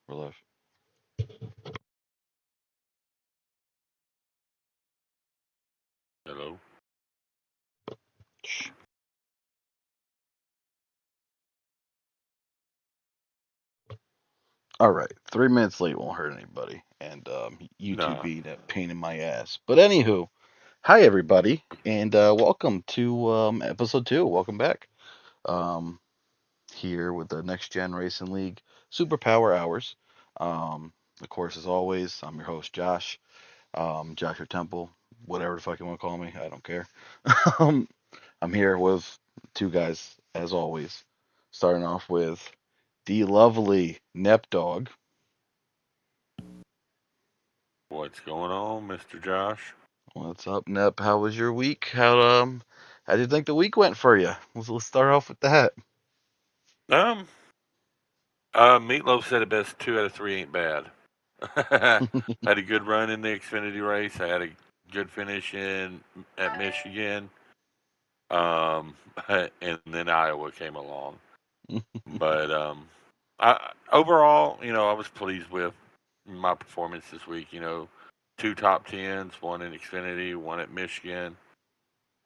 We're live. Hello. Shh. All right, 3 minutes late won't hurt anybody, and YouTube Nah. being a pain in my ass. But anywho, hi everybody, and welcome to episode 2. Welcome back. Um, Here with the Next Gen Racing League Superpower Hours. Of course, as always, I'm your host Josh, Joshua Temple, whatever the fuck you want to call me, I don't care. um, I'm here with two guys as always. Starting off with the lovely Nep Dog. What's going on, Mr. Josh? What's up, Nep? How was your week? How do you think the week went for you? Let's start off with that. Um, Meatloaf said it best. 2 out of 3 ain't bad. I had a good run in the Xfinity race. I had a good finish in at Michigan. Um, and then Iowa came along. But overall, I was pleased with my performance this week. 2 top 10s, one in Xfinity, one at Michigan.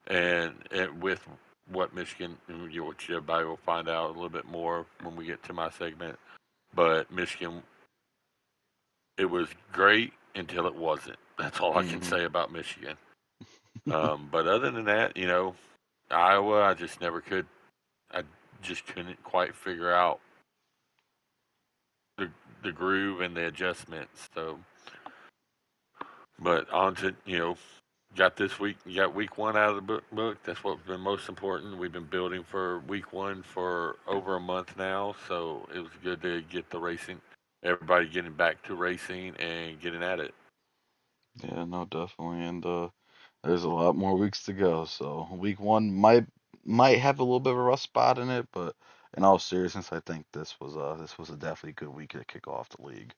And with what Michigan, which everybody will find out a little bit more when we get to my segment. But Michigan, it was great until it wasn't. That's all I can Hmm. say about Michigan. But other than that, Iowa, I just never could. I just couldn't quite figure out the the groove and the adjustments. So, but on to got this week. You got week one out of the book. That's what's been most important. We've been building for week one for over a month now, so it was good to get the racing. Everybody getting back to racing and getting at it. Yeah, no, definitely, and there's a lot more weeks to go. So week one might have a little bit of a rough spot in it, but in all seriousness, I think this was a definitely good week to kick off the league.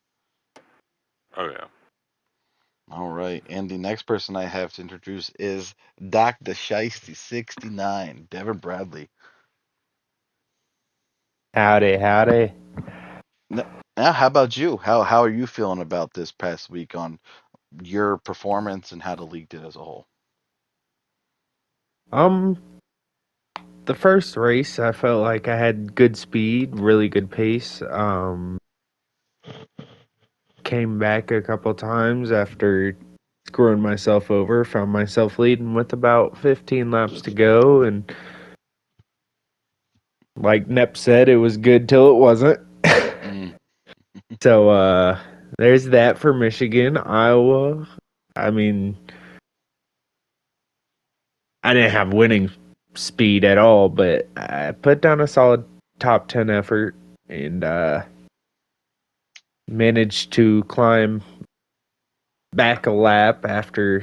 Oh yeah. All right, and the next person I have to introduce is Dr. Shiesty 69, Devin Bradley. Howdy, howdy. N- Now, how about you? How are you feeling about this past week on your performance and how the league did as a whole? Um, the first race, I felt like I had good speed, really good pace. Came back a couple times after screwing myself over. Found myself leading with about 15 laps to go, and like Nep said, it was good till it wasn't. Mm, So, there's that for Michigan, Iowa. I mean, I didn't have winning speed at all, but I put down a solid top 10 effort and managed to climb back a lap after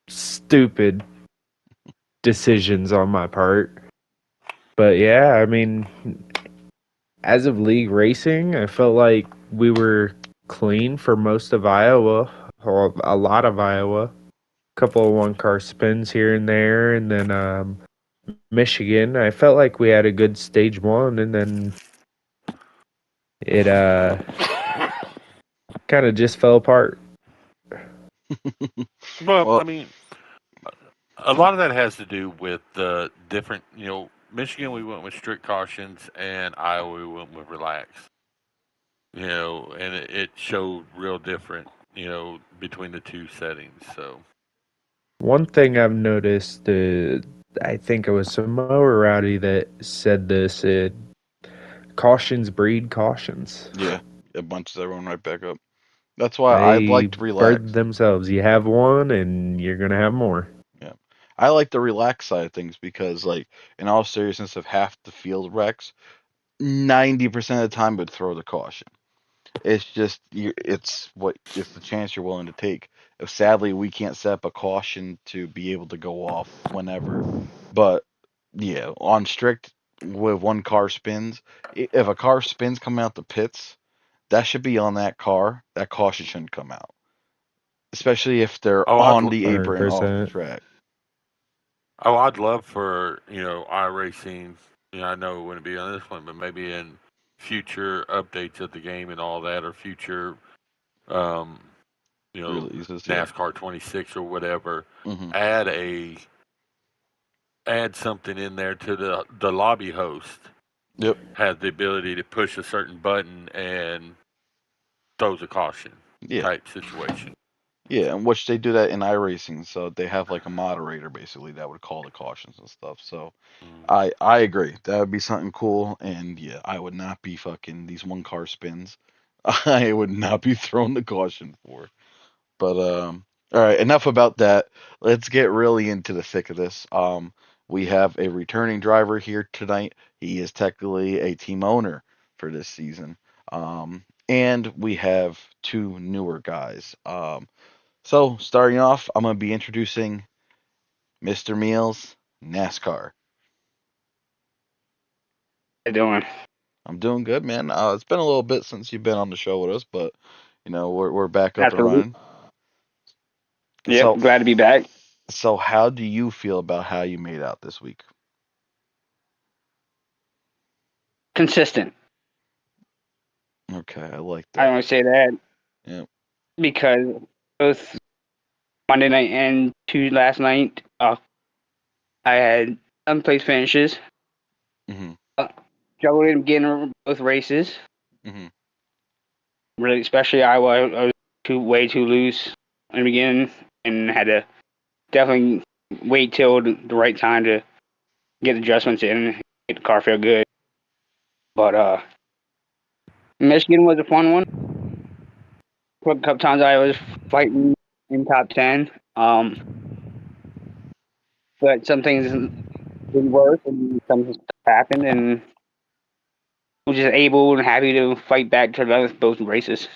stupid decisions on my part. But yeah, I mean, as of league racing, I felt like we were clean for most of Iowa, or a lot of Iowa. Couple of one car spins here and there, and then Michigan. I felt like we had a good stage one, and then it kind of just fell apart. Well, I well, mean, a lot of that has to do with the different. Michigan we went with strict cautions, and Iowa we went with relax. And it showed real different. Between the two settings. So. One thing I've noticed, I think it was Samoa or Rowdy that said this. Cautions breed cautions. yeah, it bunches everyone right back up. That's why I They like to relax. bird themselves. You have one, and you're gonna have more. Yeah, I like the relaxed side of things because, like, in all seriousness, of half the field wrecks, 90% of the time would throw the caution. It's just it's the chance you're willing to take. If sadly we can't set up a caution to be able to go off whenever, but yeah, on strict with one car spins, if a car spins coming out the pits, that should be on that car. That caution shouldn't come out, especially if they're Oh, on the Hundred apron off the percent. track. I'd love for iRacing. I know it wouldn't be on this one, but maybe in future updates of the game and all that, or future, um, you know, Releases, yeah. NASCAR 26 or whatever, Hmm. add a add something in there to the lobby host Yep. has the ability to push a certain button and throws a caution Yeah. type situation. Yeah, in which they do that in iRacing, so they have like a moderator basically that would call the cautions and stuff. So Mm. I agree. That would be something cool, and yeah, I would not be fucking these one car spins. I would not be throwing the caution for. But all right, enough about that. Let's get really into the thick of this. We have a returning driver here tonight. He is technically a team owner for this season. And we have two newer guys. So starting off, I'm gonna be introducing Mr. Meals, NASCAR. How you doing? I'm doing good, man. It's been a little bit since you've been on the show with us, but we're back up and Absolutely. running. Yep. So Glad to be back. so how do you feel about how you made out this week? Consistent. Okay, I like I that. only say that Yeah. because both Monday night and Tuesday last night, I had unplaced finishes. Mhm. Uh, Struggled in getting both races. Mhm. Really, especially Iowa. I was way too loose in the beginning and had to definitely wait till the right time to get adjustments in and get the car feel good. But Michigan was a fun one. A couple times I was fighting in top 10. But some things didn't work and some stuff happened and was just able and happy to fight back to both races.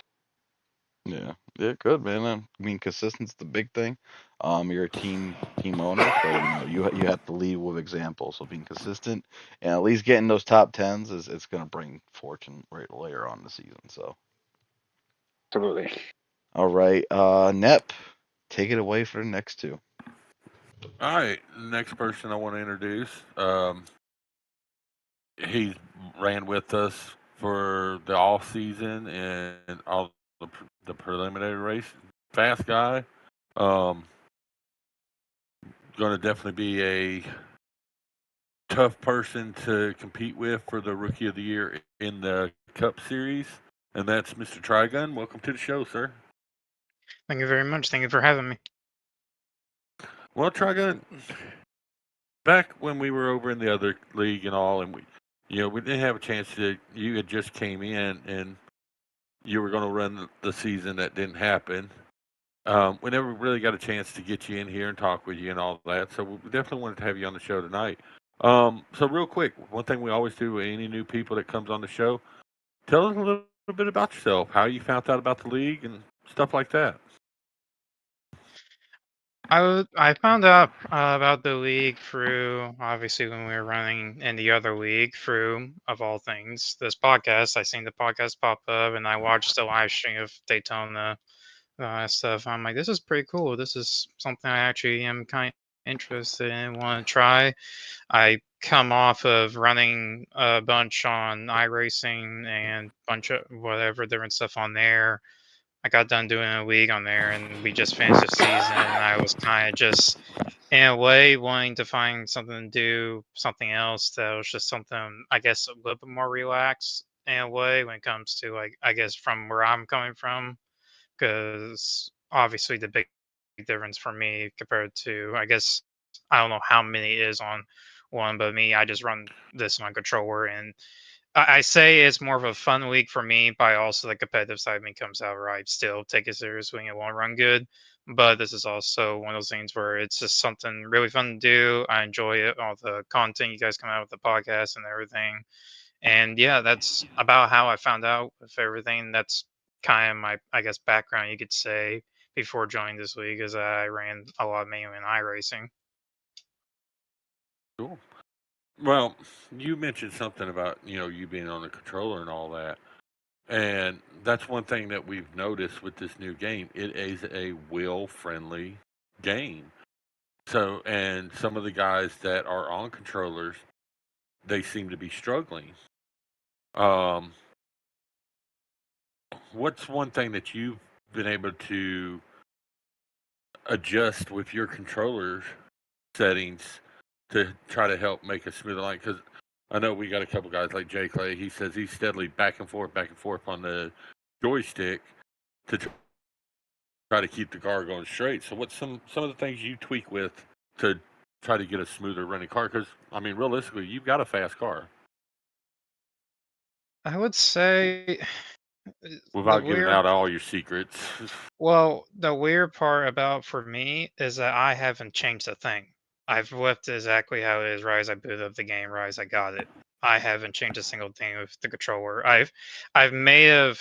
Yeah. Yeah, good, man. I mean, consistency's the big thing. You're a team owner, so you have to lead with example. So being consistent and at least getting those top tens is it's gonna bring fortune right later on in the season. So Absolutely. all right, Nep, take it away for the next two. All right, next person I want to introduce. He ran with us for the off season and all the preliminary race. Fast guy. Um, going to definitely be a tough person to compete with for the Rookie of the Year in the Cup Series, and that's Mr. Trigun. Welcome to the show, sir. Thank you very much. Thank you for having me. Well, Trigun, back when we were over in the other league and all, and we didn't have a chance to. You had just came in, and you were going to run the season that didn't happen. We never really got a chance to get you in here and talk with you and all that, so we definitely wanted to have you on the show tonight. So real quick, one thing we always do with any new people that comes on the show, tell us a little bit about yourself, how you found out about the league and stuff like that. I found out about the league through obviously when we were running in the other league through of all things this podcast. I seen the podcast pop up and I watched the live stream of Daytona stuff. I'm like, this is pretty cool. This is something I actually am kind of interested in, want to try. I come off of running a bunch on iRacing and bunch of whatever different stuff on there. I got done doing a league on there, and we just finished the season. And I was kind of just, in a way, wanting to find something to do, something else that was just something, I guess, a little bit more relaxed in a way when it comes to, like, I guess, from where I'm coming from. Because obviously, the big difference for me compared to, I guess, I don't know how many is on one, but me, I just run this on controller, and I say it's more of a fun week for me, but also the competitive side of me comes out where I still take it seriously and it won't run good. But this is also one of those things where it's just something really fun to do. I enjoy it, all the content you guys come out with the podcast and everything. And yeah, that's about how I found out with everything. That's kind of my, I guess, background you could say before joining this league, as I ran a lot mainly in iRacing. Cool. Well, you mentioned something about you being on the controller and all that, and that's one thing that we've noticed with this new game. It is a wheel-friendly game. So, and some of the guys that are on controllers, they seem to be struggling. Um, what's one thing that you've been able to adjust with your controller settings to try to help make a smoother line? Because I know we got a couple guys like Jay Clay. He says he's steadily back and forth on the joystick to try to keep the car going straight. So, what's some of the things you tweak with to try to get a smoother running car? Because I mean, realistically, you've got a fast car. I would say the Without giving weird out all your secrets. Well, the weird part about for me is that I haven't changed a thing. I've left it exactly how it is right as I boot up the game, right as I got it. I haven't changed a single thing with the controller. I've may have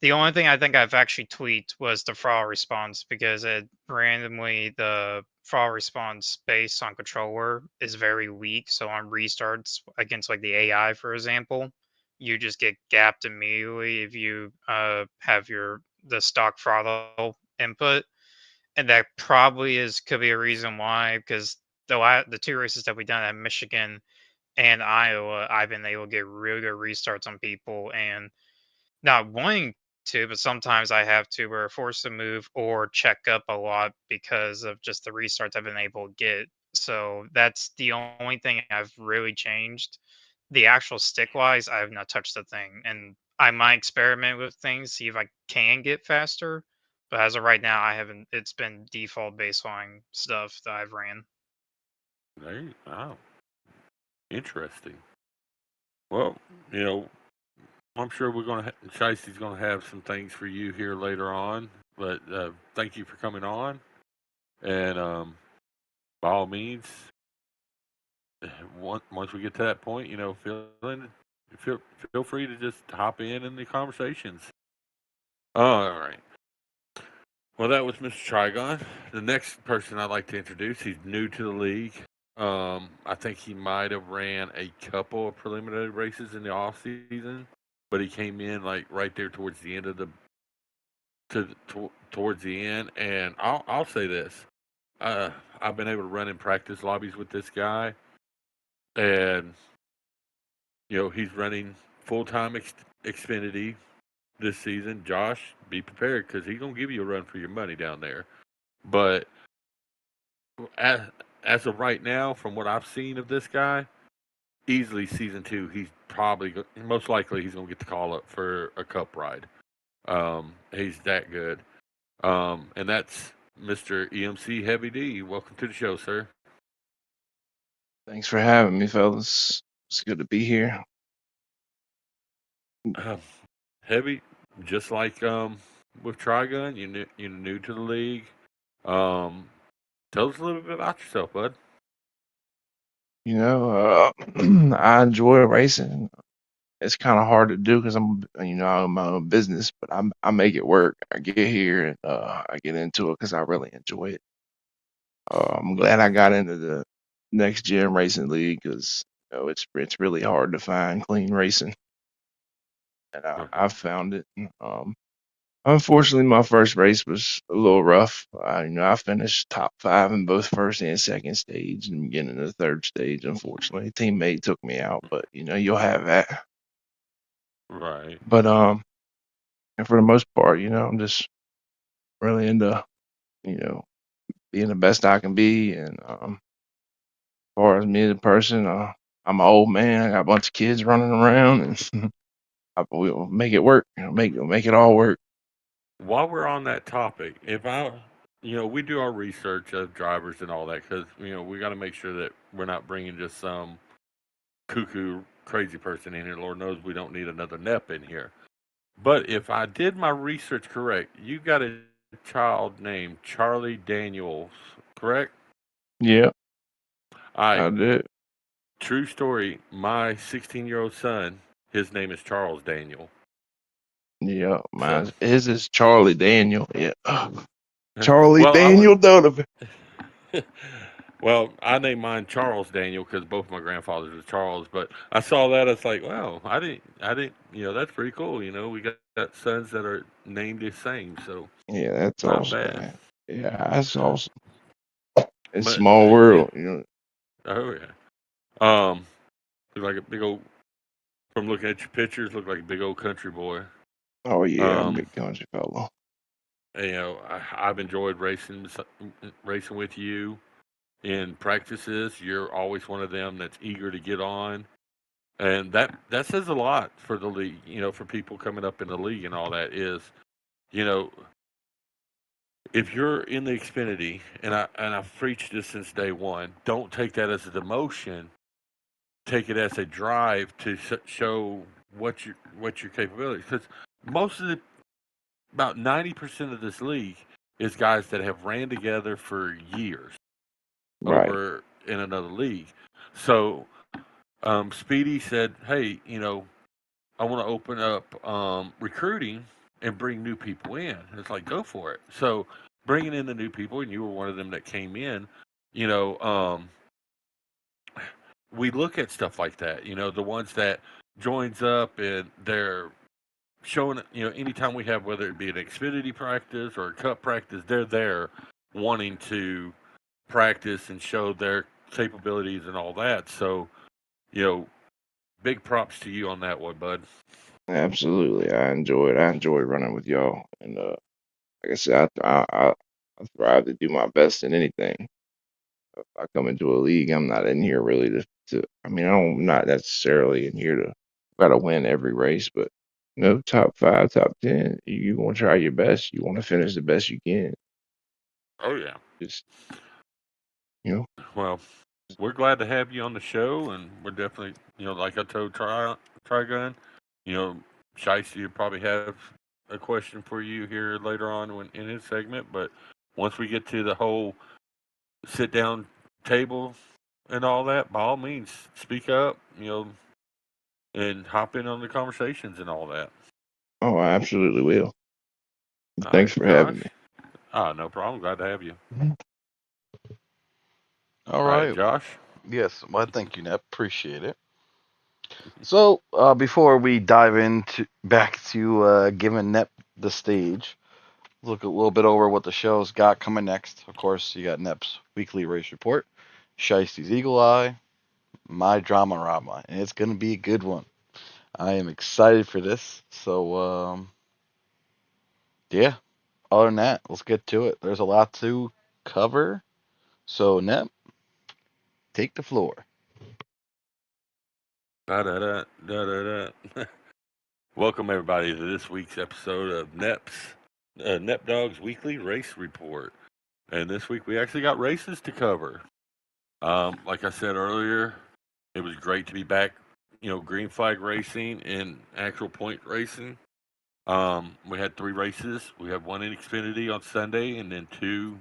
the only thing I think I've actually tweaked was the throttle response because it randomly the throttle response based on controller is very weak. So on restarts against like the AI, for example, you just get gapped immediately if you have the stock throttle input, and that probably is could be a reason why because the two races that we done at Michigan and Iowa, I've been able to get really good restarts on people and not wanting to, but sometimes I have to where forced to move or check up a lot because of just the restarts I've been able to get. So that's the only thing I've really changed. The actual stick wise, I have not touched the thing. And I might experiment with things, see if I can get faster. But as of right now, I haven't it's been default baseline stuff that I've ran. Wow, interesting. Well, you know, I'm sure we're going to. Shiesty's going to have some things for you here later on. But thank you for coming on, and by all means, once we get to that point, feel feel free to just hop in the conversations. All right. Well, that was Mr. Trigon. The next person I'd like to introduce, he's new to the league. I think he might have ran a couple of preliminary races in the off season, but he came in like right there towards the end of towards the end. And I'll say this: I've been able to run in practice lobbies with this guy, and he's running full time Xfinity this season. Josh, be prepared because he's gonna give you a run for your money down there. But as, as of right now, from what I've seen of this guy, easily season 2, he's probably most likely he's gonna get the call up for a cup ride. He's that good. And that's Mr. EMC Heavy D. Welcome to the show, sir. Thanks for having me, fellas. It's good to be here. Um, Heavy, just like with Trigun, you're new to the league. Um, Tell us a little bit about yourself, bud. I enjoy racing. It's kind of hard to do because I own my own business, but I make it work. I get here and I get into it because I really enjoy it. I'm glad I got into the next gen racing league because it's really hard to find clean racing, and I found it. Unfortunately, my first race was a little rough. I finished top 5 in both first and second stage, and beginning of the third stage. Unfortunately, a teammate took me out, but you'll have that. Right. But and for the most part, I'm just really into you know being the best I can be. And as far as me as a person, I'm an old man. I got a bunch of kids running around, and we'll make it work. Make it all work. While we're on that topic, we do our research of drivers and all that because we got to make sure that we're not bringing just some cuckoo crazy person in here. Lord knows we don't need another Nep in here. But if I did my research correct, you got a child named Charlie Daniels, correct? Yeah, I I did. True story. My 16-year-old son, his name is Charles Daniel. Yeah, So, his is Charlie Daniel. Yeah. Charlie well, Daniel Donovan. well, I named mine Charles Daniel because both my grandfathers were Charles. But I saw that, it's like, wow, I didn't. That's pretty cool. We got sons that are named the same, so Yeah, that's not awesome, bad. man. Yeah, that's awesome. It's But small yeah, world, oh yeah. Look like a big old from looking at your pictures, look like a big old country boy. Oh yeah, I'm a Um, big country fellow. I've enjoyed racing with you in practices. You're always one of them that's eager to get on, and that says a lot for the league. For people coming up in the league and all that is, you know, if you're in the Xfinity, and I've preached this since day one, don't take that as a demotion. Take it as a drive to show what your capabilities. Because most of the about 90% of this league is guys that have ran together for years Right, over in another league. So Speedy said, "Hey, I want to open up recruiting and bring new people in." It's like, go for it. So bringing in the new people, and you were one of them that came in. You know, we look at stuff like that. The ones that joins up and they're showing. Anytime we have, whether it be an Xfinity practice or a Cup practice, they're there wanting to practice and show their capabilities and all that. So, you know, big props to you on that one, bud. absolutely. I enjoy it. I enjoy running with y'all, and like I said, I thrive to do my best in anything. If I come into a league, I'm not in here really to. I mean, I'm not necessarily in here to try to win every race, but top 5, top 10. You want to try your best. You want to finish the best you can. Oh yeah. Just you know, Well, we're glad to have you on the show, and we're definitely, like I told Trigun, you know, Shiesty will probably have a question for you here later on in his segment. But once we get to the whole sit down table and all that, by all means, speak up, and hop in on the conversations and all that. oh, I absolutely will. All Thanks right, for Josh. having me. No problem. Glad to have you. All All right, right. Josh. Yes. Well, thank you, Nep. Appreciate it. So, before we dive into back to giving Nep the stage, look a little bit over what the show's got coming next. Of course, you got Nep's weekly race report, Shiesty's Eagle Eye, my Drama Rama, and it's gonna be a good one. I am excited for this. So, yeah. Other than that, let's get to it. There's a lot to cover. So, Nep, take the floor. Da-da-da-da-da-da. Welcome everybody to this week's episode of Nep Dog's Weekly Race Report. And this week we actually got races to cover. Like I said earlier, it was great to be back, green flag racing and actual point racing. We had 3 races. We had one in Xfinity on Sunday, and then 2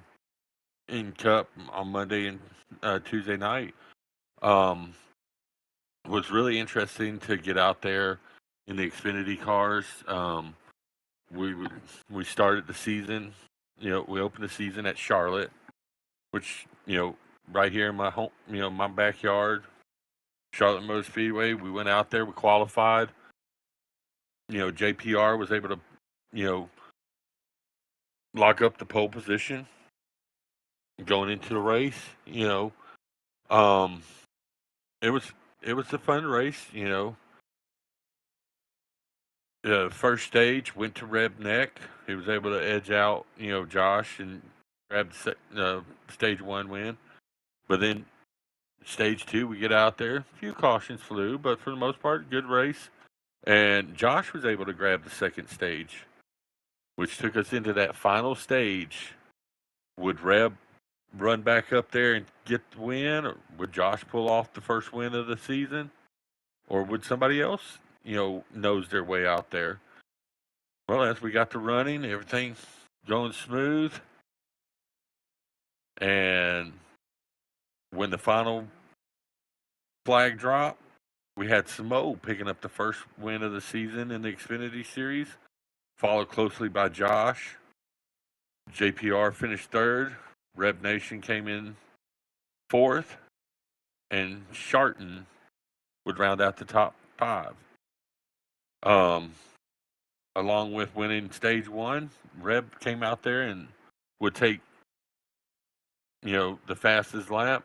in Cup on Monday and Tuesday night. Um, it was really interesting to get out there in the Xfinity cars. We we started the season. We opened the season at Charlotte, which right here in my home, my backyard, Charlotte Motor Speedway. We went out there. We qualified. JPR was able to you know lock up the pole position going into the race. Um, it was it was a fun race. The first stage went to Reb Neck. He was able to edge out Josh and grab the stage 1 win. But then stage 2, we get out there. A few cautions flew, but for the most part, good race. And Josh was able to grab the second stage, which took us into that final stage. Would Reb run back up there and get the win, or would Josh pull off the first win of the season, or would somebody else, nose their way out there? Well, as we got to running, everything going smooth, and when the final flag dropped, we had Samo picking up the first win of the season in the Xfinity Series, followed closely by Josh. JPR finished third. Reb Nation came in fourth, and Sharton would round out the top 5. Um, Along with winning stage 1, Reb came out there and would take, the fastest lap.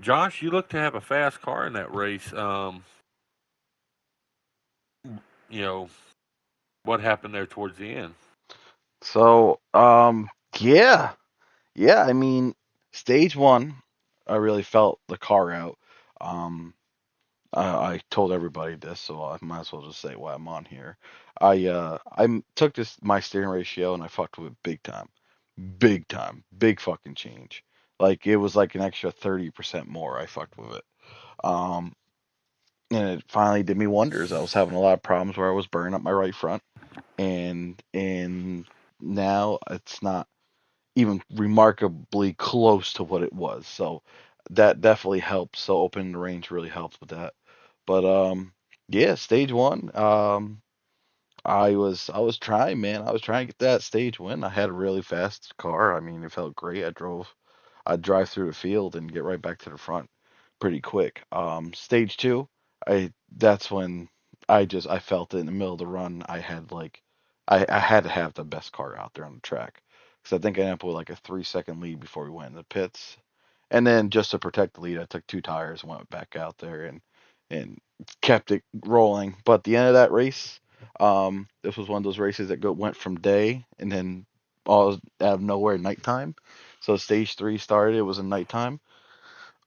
Josh, you look to have a fast car in that race. what happened there towards the end? So, yeah, yeah. I mean, stage one, I really felt the car out. Um, I told everybody this, so I might as well just say why I'm on here. Took this my steering ratio and I fucked with it big time, big fucking change. Like it was like an extra 30% more. I fucked with it. Um, and it finally did me wonders. I was having a lot of problems where I was burning up my right front, and now it's not even remarkably close to what it was. So that definitely helps. So opening the range really helps with that. But yeah, stage one. I was trying, man. I was trying to get that stage win. I had a really fast car. I mean, it felt great. I'd drive through the field and get right back to the front pretty quick. Stage two, I that's when I felt it in the middle of the run. I had to have the best car out there on the track because I think I ended up with like a 3 second lead before we went in the pits. And then just to protect the lead, I took two tires and went back out there and kept it rolling. But the end of that race, this was one of those races that went from day and then all out of nowhere nighttime. So stage three started. It was in nighttime.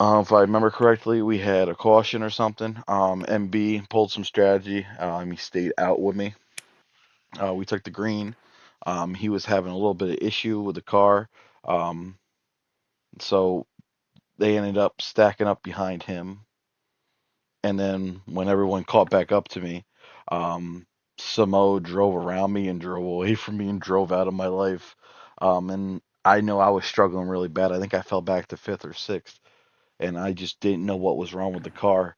If I remember correctly, we had a caution or something. MB pulled some strategy. He stayed out with me. We took the green. He was having a little bit of issue with the car. Um, so they ended up stacking up behind him. And then when everyone caught back up to me, um, Samo drove around me and drove away from me and drove out of my life. And I know I was struggling really bad. I think I fell back to fifth or sixth, and I just didn't know what was wrong with the car.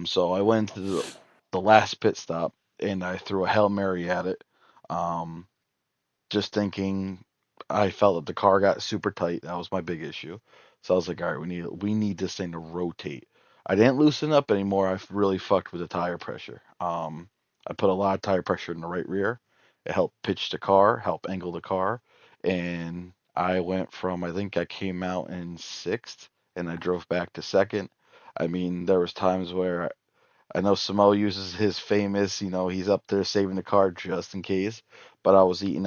So I went to the last pit stop and I threw a Hail Mary at it. Um, just thinking I felt that the car got super tight. That was my big issue. So I was like, all right, we need this thing to rotate. I didn't loosen up anymore. I really fucked with the tire pressure. I put a lot of tire pressure in the right rear. It helped pitch the car, help angle the car, and I went from I think I came out in sixth and I drove back to second. I mean, there was times where I know Samo uses his famous, he's up there saving the car just in case, but I was eating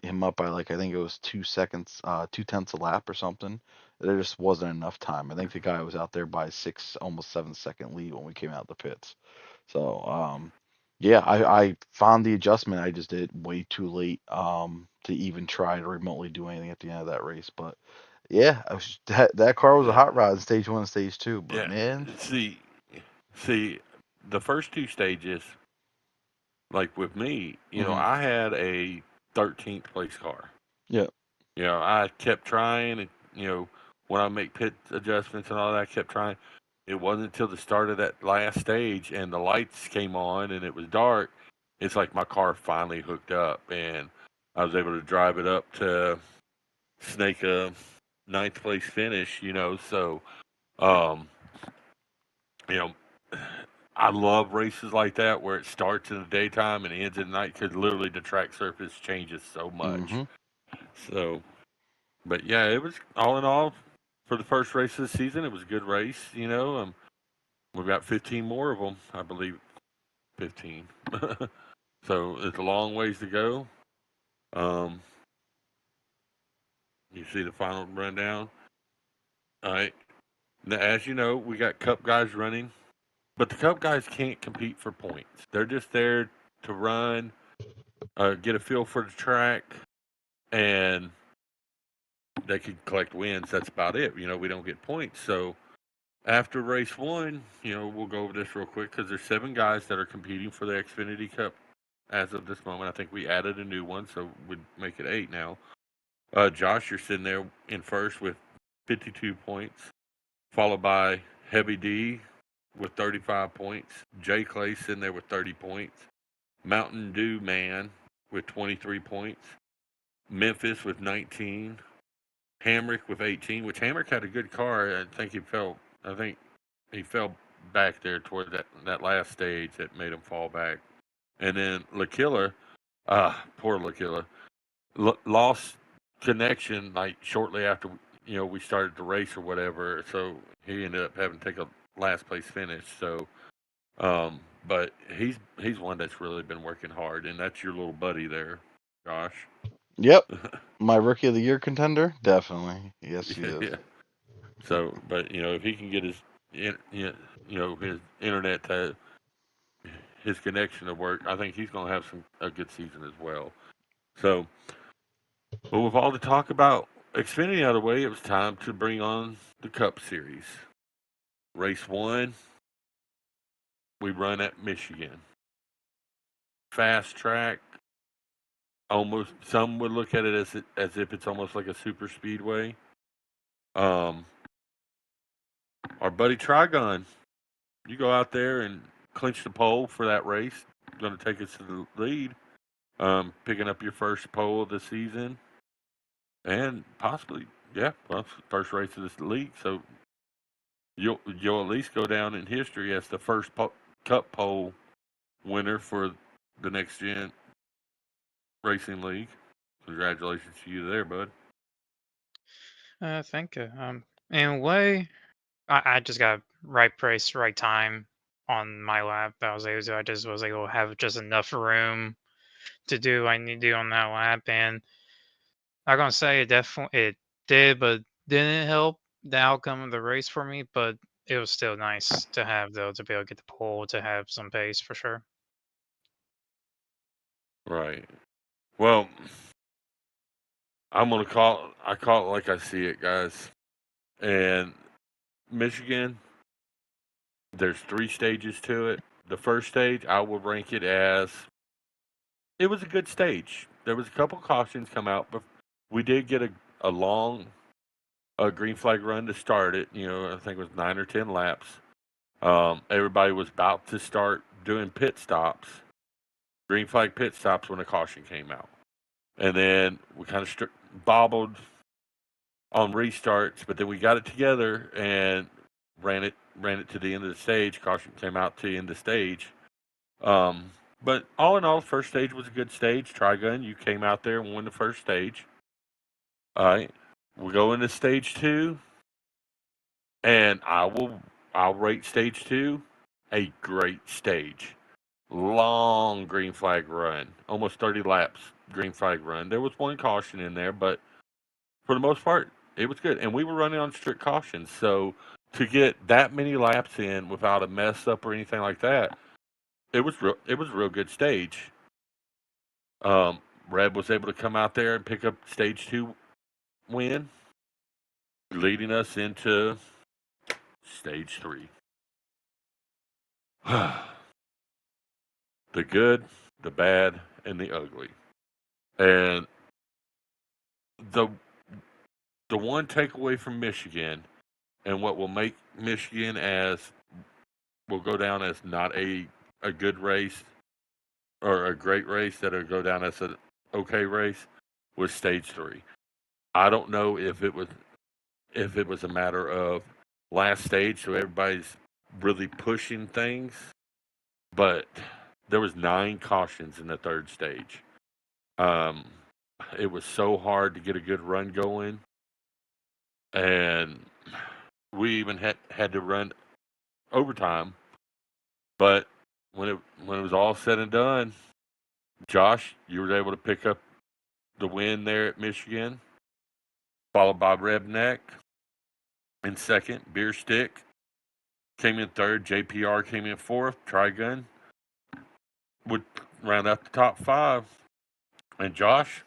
him up by like I think it was 2 seconds, 2/10 a lap or something. There just wasn't enough time. I think the guy was out there by 6, almost 7 second lead when we came out the pits. So yeah, I found the adjustment. I just did it way too late to even try to remotely do anything at the end of that race. But yeah, that car was a Yeah, hot rod in stage one and stage two. But yeah. man, See, the first two stages, like with me, hmm I had a 13th place car. yeah. I kept trying, and when I make pit adjustments and all that, I kept trying. It wasn't until the start of that last stage and the lights came on and it was dark. It's like my car finally hooked up, and I was able to drive it up to snake a ninth place finish. So um, you know, I love races like that where it starts in the daytime and ends at night because literally the track surface changes so much. hmm So, but yeah, it was all in all for the first race of the season. It was a good race. We've got 15 more of them, I believe. 15. So it's a long ways to go. Um, you see the final rundown. All right. Now, as you know, we got Cup guys running, but the Cup guys can't compete for points. They're just there to run, get a feel for the track, and they can collect wins. That's about it. We don't get points. So after race one, we'll go over this real quick because there's 7 guys that are competing for the Xfinity Cup as of this moment. I think we added a new one, so we'd make it 8 now. Josh, you're sitting there in first with 52 points, followed by Heavy D with 35 points. Jay Clay sitting there with 30 points. Mountain Dew Man with 23 points. Memphis with 19. Hamrick with 18, which Hamrick had a good car. I think he fell back there toward that last stage that made him fall back. And then LaKilla, poor LaKilla, lost connection like shortly after we started the race or whatever. So he ended up having to take a last place finish. So but he's one that's really been working hard, and that's your little buddy there, Josh. Yep, my rookie of the year contender, definitely. Yes, he Yeah, is. yeah. So, but if he can get his, his internet to his connection to work, I think he's going to have a good season as well. So, but with all the talk about Xfinity out of the way, it was time to bring on the Cup Series. Race one, we run at Michigan. Fast track. Almost, some would look at it as if it's almost like a super speedway. Um, our buddy Trigun, you go out there and clinch the pole for that race. Going to take us to the lead. Picking up your first pole of the season, and possibly, yeah, well, first race of this league. So you'll at least go down in history as the first Cup pole winner for the NextGen Racing League. Congratulations to you there, bud. Thank you. In a way, I just got right place, right time on my lap. That was able to. I just was able to have just enough room to do what I need to do on that lap, and I'm gonna say it did, but didn't help the outcome of the race for me. But it was still nice to have though to be able to get the pole to have some pace for sure. Right. Well, I call it like I see it, guys. And Michigan, there's 3 stages to it. The first stage, I will rank it as it was a good stage. There was a couple cautions come out, but we did get a long green flag run to start it. I think it was 9 or 10 laps. Everybody was about to start doing pit stops, green flag pit stops when a caution came out, and then we kind of bobbled on restarts, but then we got it together and ran it to the end of the stage. Caution came out to the end of the stage. Um, but all in all, first stage was a good stage. Trigun, you came out there and won the first stage. All right, we go into stage two, and I'll rate stage two a great stage. Long green flag run, almost 30 laps green flag run. There was one caution in there, but for the most part, it was good. And we were running on strict cautions, so to get that many laps in without a mess up or anything like that, it was a real good stage. Um, Red was able to come out there and pick up stage two win, leading us into stage three. The good, the bad, and the ugly. And the the one takeaway from Michigan and what will make Michigan as will go down as not a good race or a great race that'll go down as an okay race was stage three. I don't know if it was a matter of last stage, so everybody's really pushing things, but there was 9 cautions in the third stage. Um, it was so hard to get a good run going, and we even had to run overtime. But when it was all said and done, Josh, you were able to pick up the win there at Michigan, followed by Redneck in second. Beer Stick came in third. JPR came in fourth. Trigun would round out the top 5. And Josh,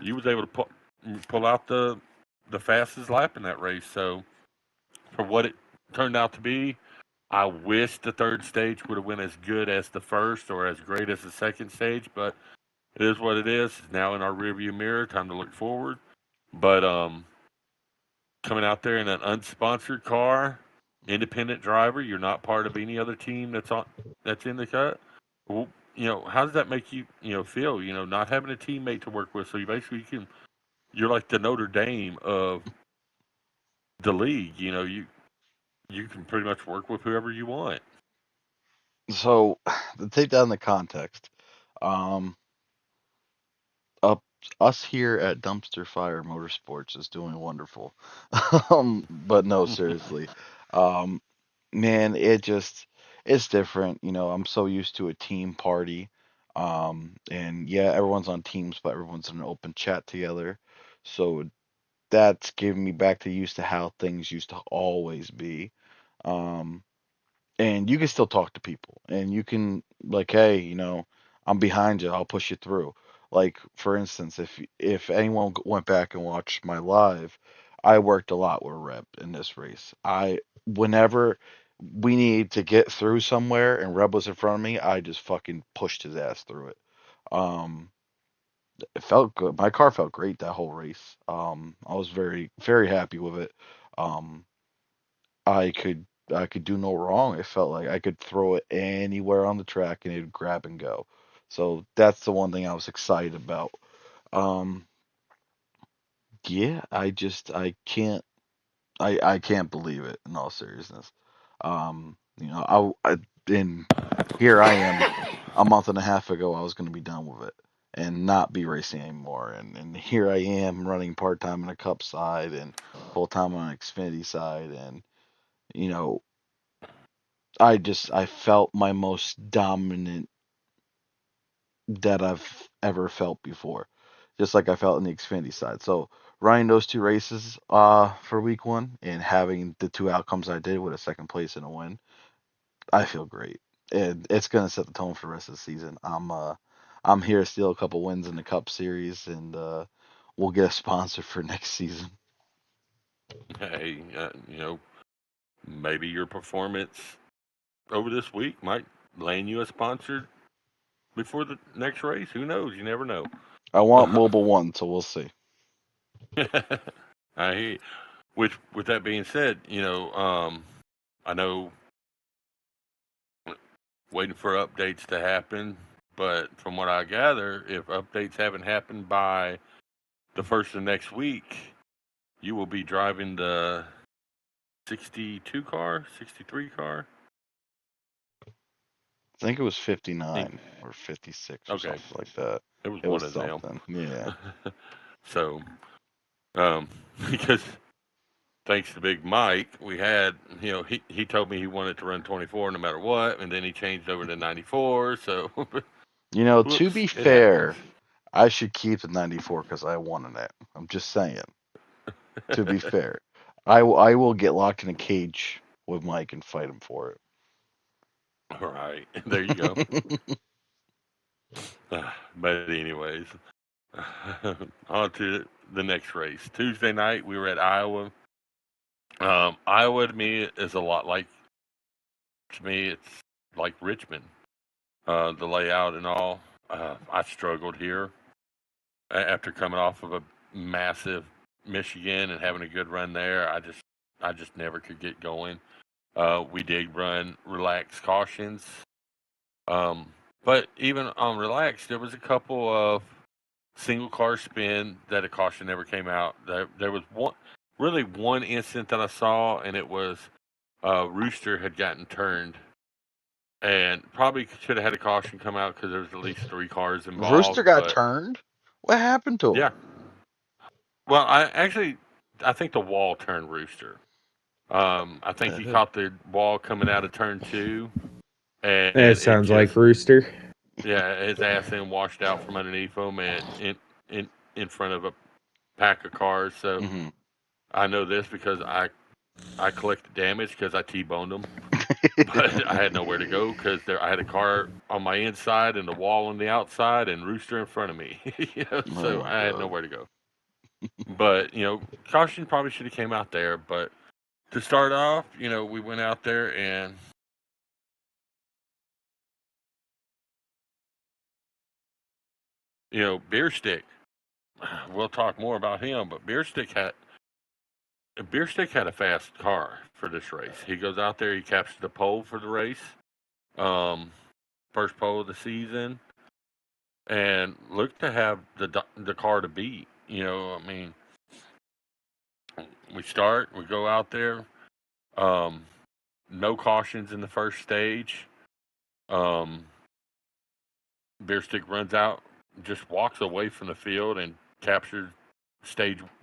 you was able to pull out the fastest lap in that race. So for what it turned out to be, I wish the third stage would have went as good as the first or as great as the second stage, but it is what it is. It's now in our rearview mirror. Time to look forward. But coming out there in an unsponsored car, independent driver, you're not part of any other team that's in the cut. Well, how does that make you feel? Not having a teammate to work with, so you're like the Notre Dame of the league. You can pretty much work with whoever you want. So, to take that in the context, um, up us here at Dumpster Fire Motorsports is doing wonderful. But no, seriously, um, man, it's different. I'm so used to a team party. And yeah, everyone's on teams, but everyone's in an open chat together. So that's giving me back to used to how things used to always be. Um, and you can still talk to people, and you can like, hey, I'm behind you, I'll push you through. Like for instance, if anyone went back and watched my live, I worked a lot with Reb in this race. I Whenever we needed to get through somewhere and Reb was in front of me, I just fucking pushed his ass through it. um it felt good. My car felt great that whole race. I was very very happy with it. um I could do no wrong. It felt like I could throw it anywhere on the track and it'd grab and go. So that's the one thing I was excited about. Um, yeah, I can't believe it in all seriousness. And here I am a month and a half ago I was going to be done with it and not be racing anymore, and here I am running part-time on a cup side and full-time on an Xfinity side, and you know I felt my most dominant that I've ever felt before, just like I felt in the Xfinity side. So running those two races for week one and having the two outcomes I did with a second place and a win, I feel great. And it's gonna set the tone for the rest of the season. I'm here to steal a couple wins in the Cup Series, and we'll get a sponsor for next season. Hey, maybe your performance over this week might land you a sponsor before the next race. Who knows? You never know. I want Mobile One, so we'll see. I hear you. Which, with that being said, I know waiting for updates to happen, but from what I gather, if updates haven't happened by the first of next week, you will be driving the 62 car, 63 car. I think it was I think 59 or 56 or okay, something like that. it was It one was of them. something. Yeah. So, um, because thanks to Big Mike, we had, he told me he wanted to run 24 no matter what, and then he changed over to 94. So, To whoops, be it happens. fair, I should keep the 94 because I won it. I'm just saying. To be fair, I will get locked in a cage with Mike and fight him for All right, there you go. it. But anyways, on to the next race. Tuesday night, we were at Iowa. Iowa to me is a lot like, to me, it's like Richmond. The layout and all. I struggled here after coming off of a massive Michigan and having a good run there. I just never could get going. We did run relaxed cautions, um, but even on relaxed, there was a couple of single car spin that a caution never came out. There was one incident that I saw, and it was Rooster had gotten turned, and probably should have had a caution come out because there was at least 3 cars Rooster involved. got But turned. What happened to yeah, him? well, I think the wall turned Rooster. I think he caught the wall coming out of turn 2, That and it sounds just, like Rooster. yeah, his ass then washed out from underneath him and in front of a pack of cars. So Hmm. I know this because I collected damage because I T-boned them, but I had nowhere to go because I had a car on my inside and a wall on the outside and Rooster in front of me. Oh So my I had god. nowhere to go. But caution probably should have came out there. But to start off, we went out there and Beer Stick. We'll talk more about him, but Beer Stick had a fast car for this race. He goes out there, he captured the pole for the race, um, first pole of the season, and looked to have the car to beat. I mean, we go out there, um, no cautions in the first stage. Um, Beer Stick runs out, just walks away from the field and captures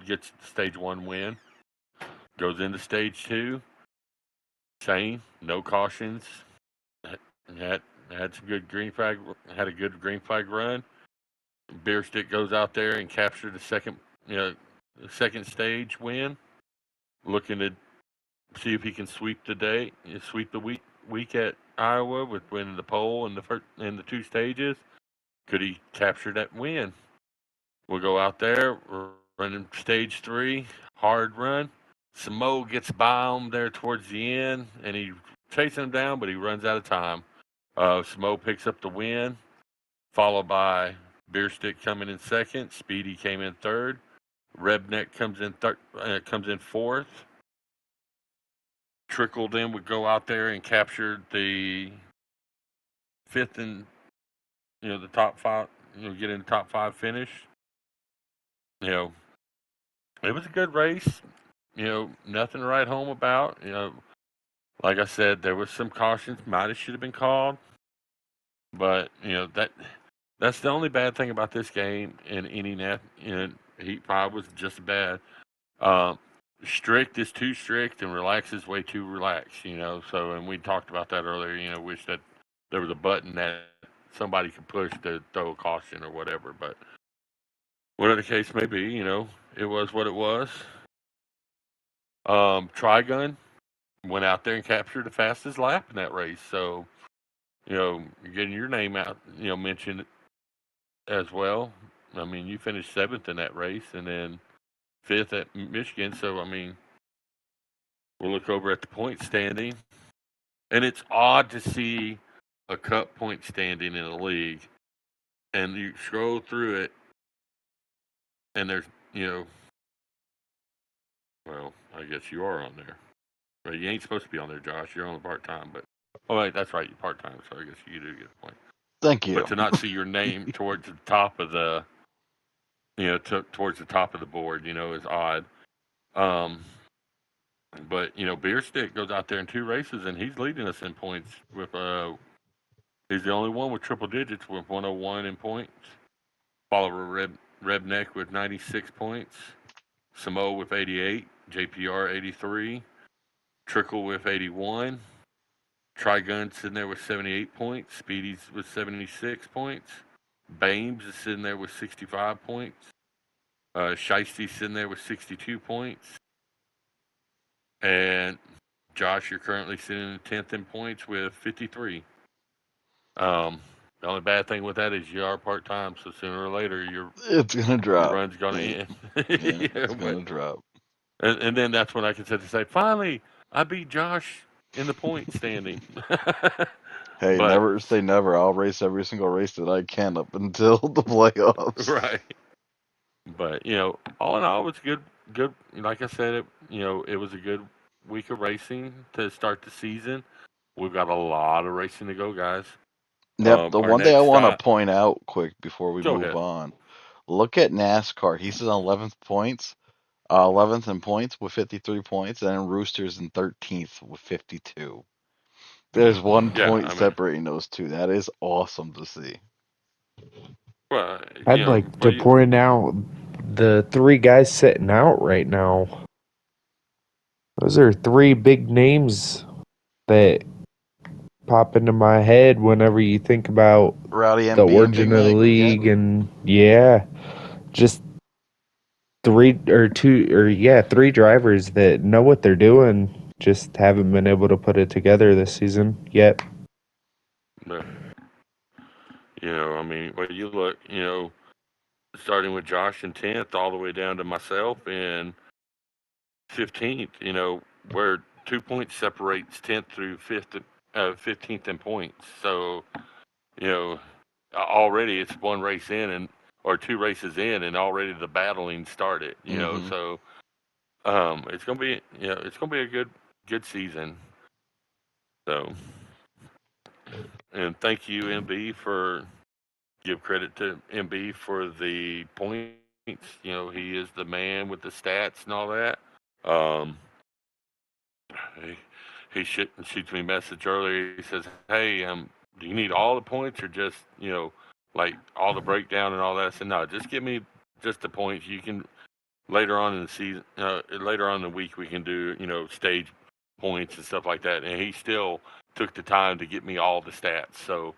gets stage 1 win. Goes into stage 2, same, no cautions. Had had some good green flag. Had a good green flag run. Beer Stick goes out there and captured the second, the second stage win. Looking to see if he can sweep the day, sweep the week at Iowa with winning the pole in the first in the two stages. Could he capture that win? We'll go out there, running stage three, hard run. Samo gets by him there towards the end, and he chases him down, but he runs out of time. Samo picks up the win, followed by Beer Stick coming in second. Speedy came in third. Redneck comes in fourth. Trickle then would go out there and capture the fifth and the top five. Get in the top five finish. You know, it was a good race. Nothing to write home about. Like I said, there was some cautions. Might have should have been called, but that's the only bad thing about this game. In any net, Heat 5 was just bad. Um, strict is too strict, and relax is way too relaxed. So and we talked about that earlier. Wish that there was a button that somebody could push to throw a caution or whatever. But whatever the case may be, it was what it was. Trigun went out there and captured the fastest lap in that race. So, you're getting your name out, mentioned as well. I mean, you finished seventh in that race and then fifth at Michigan. So, I mean, we'll look over at the point standing. And it's odd to see a cup point standing in a league. And you scroll through it, and there's, well, I guess you are on there. Right, you ain't supposed to be on there, Josh. You're on the part time, but wait, that's right, you're part time, so I guess you do get a point. Thank you. But to not see your name towards the top of the, towards the top of the board, is odd. But Beer Stick goes out there in two races, and he's leading us in points with he's the only one with triple digits with 101 in points. Follower Redneck with 96 points. Samo with 88. JPR 83. Trickle with 81. Trigun sitting there with 78 points. Speedy's with 76 points. Bames is sitting there with 65 points. Shiesty's sitting there with 62 points. And Josh, you're currently sitting in 10th in points with 53. The only bad thing with that is you are part time, so sooner or later It's gonna your drop. run's gonna end. It's gonna drop. And then that's when I can sit to say, finally, I beat Josh in the point standing. Hey, But never say never. I'll race every single race that I can up until the playoffs. right. But all in all, it was good. Good. Like I said, it was a good week of racing to start the season. We've got a lot of racing to go, guys. Yep. The Our one thing I next want to stop. point out quick before we Go move ahead. on. Look at NASCAR. He's on 11th points, 11th in points with 53 points, and then Rooster's in 13th with 52. There's one Yeah, point I mean, separating those two. That is awesome to see. well, I'd like what to do you? point out the three guys sitting out right now. Those are three big names that pop into my head whenever you think about Rowdy the MB and Big origin of the Meg. Yeah. league, and just three drivers that know what they're doing, just haven't been able to put it together this season yet. But, I mean, when you look, starting with Josh in 10th, all the way down to myself in 15th. Where 2 points separates 10th through 15th in points. So you know, already it's one race in and or two races in, and already the battling started. Mm-hmm. So it's gonna be it's gonna be a good season. So and thank you MB for give credit to MB for the points. He is the man with the stats and all that. Um, he, he shoots me a message earlier. He says, "Hey, do you need all the points or just like all the breakdown and all that?" I said, "No, just give me just the points. You can later on in the season, later on in the week, we can do stage points and stuff like that." And he still took the time to get me all the stats. So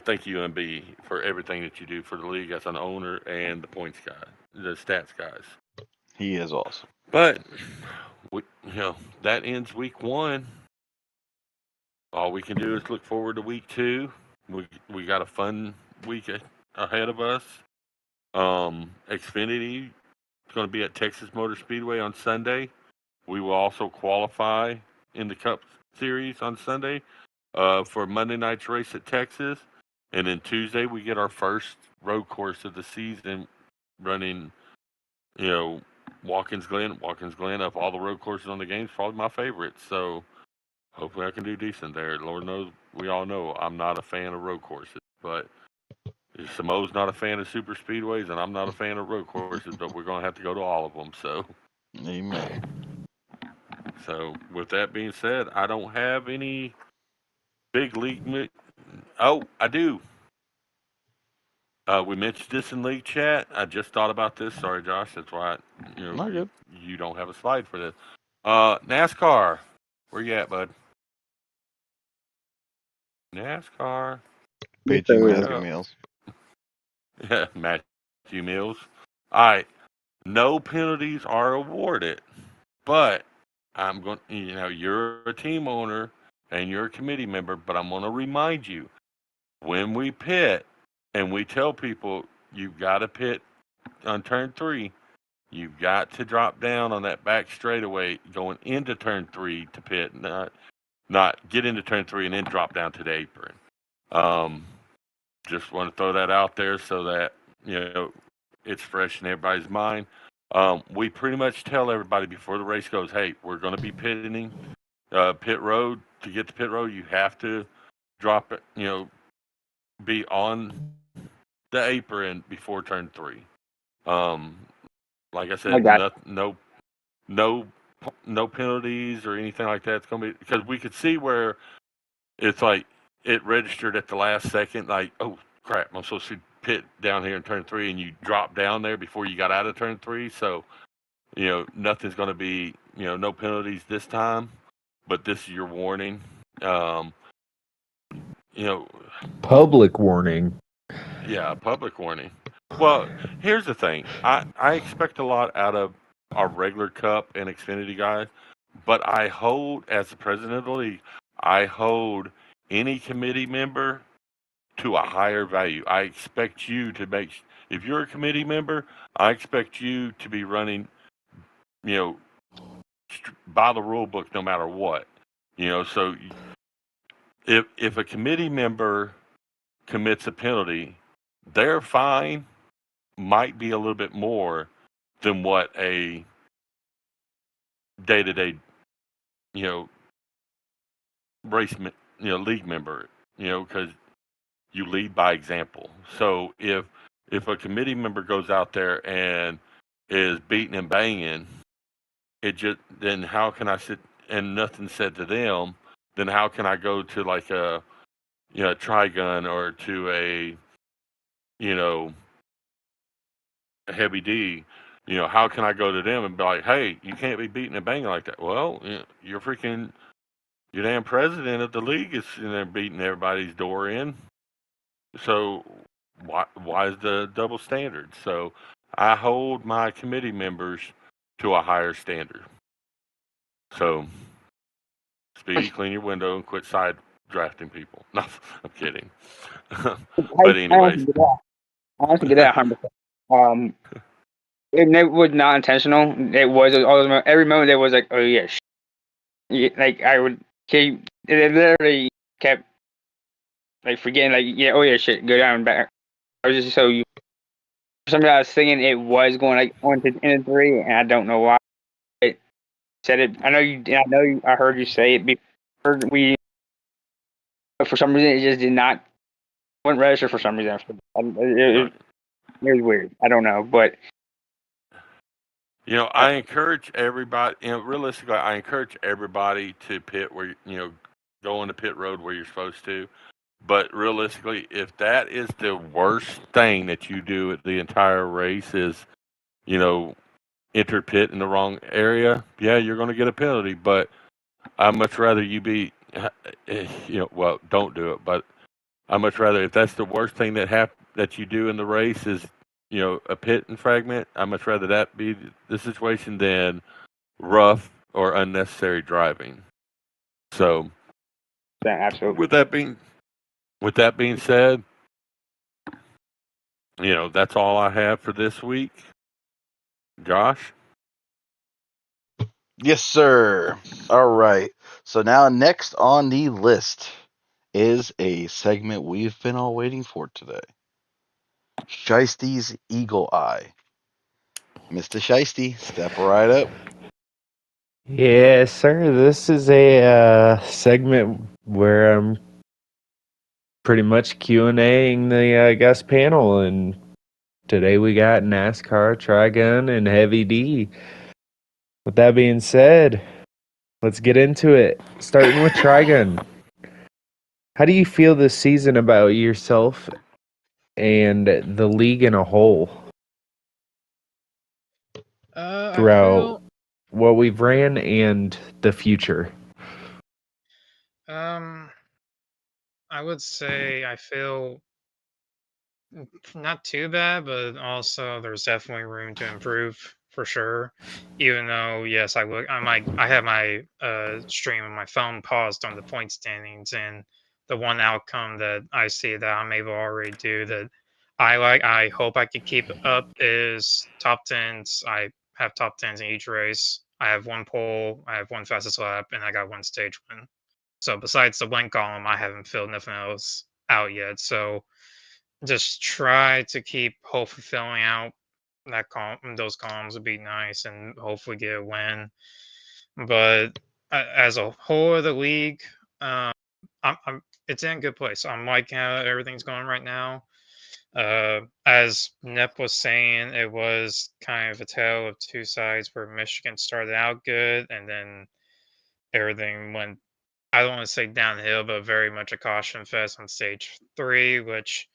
thank you, MB, for everything that you do for the league as an owner and the points guy, the stats guys. He is awesome. But that ends week 1. All we can do is look forward to week 2. We got a fun week ahead of us. Xfinity is going to be at Texas Motor Speedway on Sunday. We will also qualify in the Cup Series on Sunday for Monday night's race at Texas. And then Tuesday, we get our first road course of the season running, Watkins Glen. Watkins Glen, of all the road courses on the game, is probably my favorite. So hopefully I can do decent there. Lord knows, we all know I'm not a fan of road courses. But Samo's not a fan of super speedways, and I'm not a fan of road courses, but we're going to have to go to all of them. Amen. So with that being said, I don't have any big league. Oh, I do. We mentioned this in league chat. I just thought about this. Sorry, Josh. That's why Not good. you don't have a slide for this. NASCAR. Where you at, bud? NASCAR. Paging Wake Matthew up. Mills. Yeah, Matthew Mills. All right. No penalties are awarded, but I'm going. You're a team owner and you're a committee member, but I'm going to remind you when we pit and we tell people you've got to pit on turn 3, you've got to drop down on that back straightaway going into turn 3 to pit, not get into turn 3 and then drop down to the apron. Just want to throw that out there so that it's fresh in everybody's mind. We pretty much tell everybody before the race goes, hey, we're going to be pitting pit road. To get to pit road, you have to drop it, be on the apron before turn 3. Like I I said, got no penalties or anything like that. It's going to be because we could see where it's like it registered at the last second, like, oh crap, I'm supposed to pit down here in turn 3, and you drop down there before you got out of turn 3. So nothing's going to be no penalties this time, but this is your warning. You know, Public warning. yeah, public warning. Well, here's the thing. I expect a lot out of our regular Cup and Xfinity guys, but I hold, as the president of the league, I hold any committee member to a higher value. I expect you to if you're a committee member, I expect you to be running, you know, by the rule book no matter what. So if a committee member commits a penalty, their fine might be a little bit more than what a day-to-day, you know, race, league member, because you lead by example. So if a committee member goes out there and is beating and banging, then how can I sit and nothing said to them? Then how can I go to like a Trigun or to you know a heavy D? How can I go to them and be like, hey, you can't be beating and banging like that? Well, you're freaking your damn president of the league is in there beating everybody's door in. So why is the double standard? So I hold my committee members to a higher standard. So Speedy, clean your window and quit side drafting people. No, I'm kidding. But I honestly anyways, get that. I honestly get that 100%. Um, it was not intentional. It was every moment there was like, oh yeah, like I would keep. It literally kept like forgetting, like yeah, oh yeah, shit, go down and back. I was just so you. For some reason, I was thinking it was going like on to end 3, and I don't know why. It said it. I know you. I know you. I heard you say it before we. But for some reason, it just did not. Wouldn't register for some reason. It was weird. I don't know, but I encourage everybody. Realistically, I encourage everybody to pit where go on the pit road where you're supposed to. But realistically, if that is the worst thing that you do at the entire race is, enter pit in the wrong area, yeah, you're going to get a penalty. But I'd much rather you be well, don't do it. But I much rather, if that's the worst thing that you do in the race is, a pit and fragment. I much rather that be the situation than rough or unnecessary driving. So Yeah, absolutely. with that being said, that's all I have for this week. Josh. Yes, sir. All right. So now next on the list is a segment we've been all waiting for today. Shiesty's Eagle Eye. Mr. Shiesty, step right up. Yes, sir. This is a segment where I'm pretty much Q&Aing the guest panel, and today we got NASCAR, Trigun, and Heavy D. With that being said, let's get into it. Starting with Trigun. How do you feel this season about yourself and the league in a whole I throughout feel what we've ran and the future? um I would say I feel not too bad, but also there's definitely room to improve for sure. Even though, yes, I have my stream on my phone paused on the point standings, and the one outcome that I see that I'm able to already do that I hope I could keep up is top tens. I have top tens in each race. I have one pole, I have one fastest lap, and I got one stage win. So besides the win column, I haven't filled nothing else out yet. So just try to keep hopefully filling out those columns would be nice and hopefully get a win. But as a whole of the league, um, it's in a good place. I'm liking how everything's going right now. As Nep was saying, it was kind of a tale of two sides where Michigan started out good and then everything went, I don't want to say downhill, but very much a caution fest on stage three, which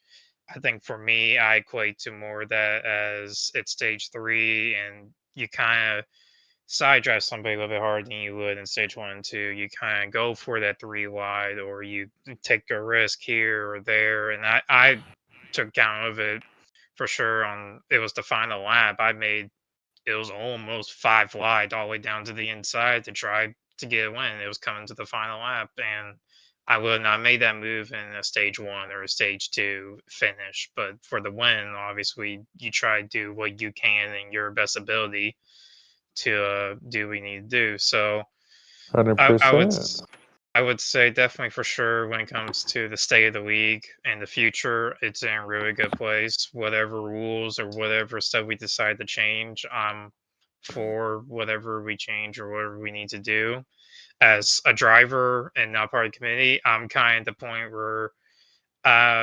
I think for me, I equate to more that as it's stage three, and you kind of side drive somebody a little bit harder than you would in stage one and two. You kind of go for that three wide, or you take a risk here or there. And I took count of it for sure. On it was the final lap. It was almost five wide all the way down to the inside to try to get a win. It was coming to the final lap, and I would not made that move in a stage one or a stage two finish. But for the win, obviously, you try to do what you can in your best ability to do what you need to do. So I, I would 100%. s- I would say definitely for sure when it comes to the state of the league and the future, it's in a really good place. Whatever rules or whatever stuff we decide to change, for whatever we change or whatever we need to do. As a driver and not part of the committee, I'm kind of at the point where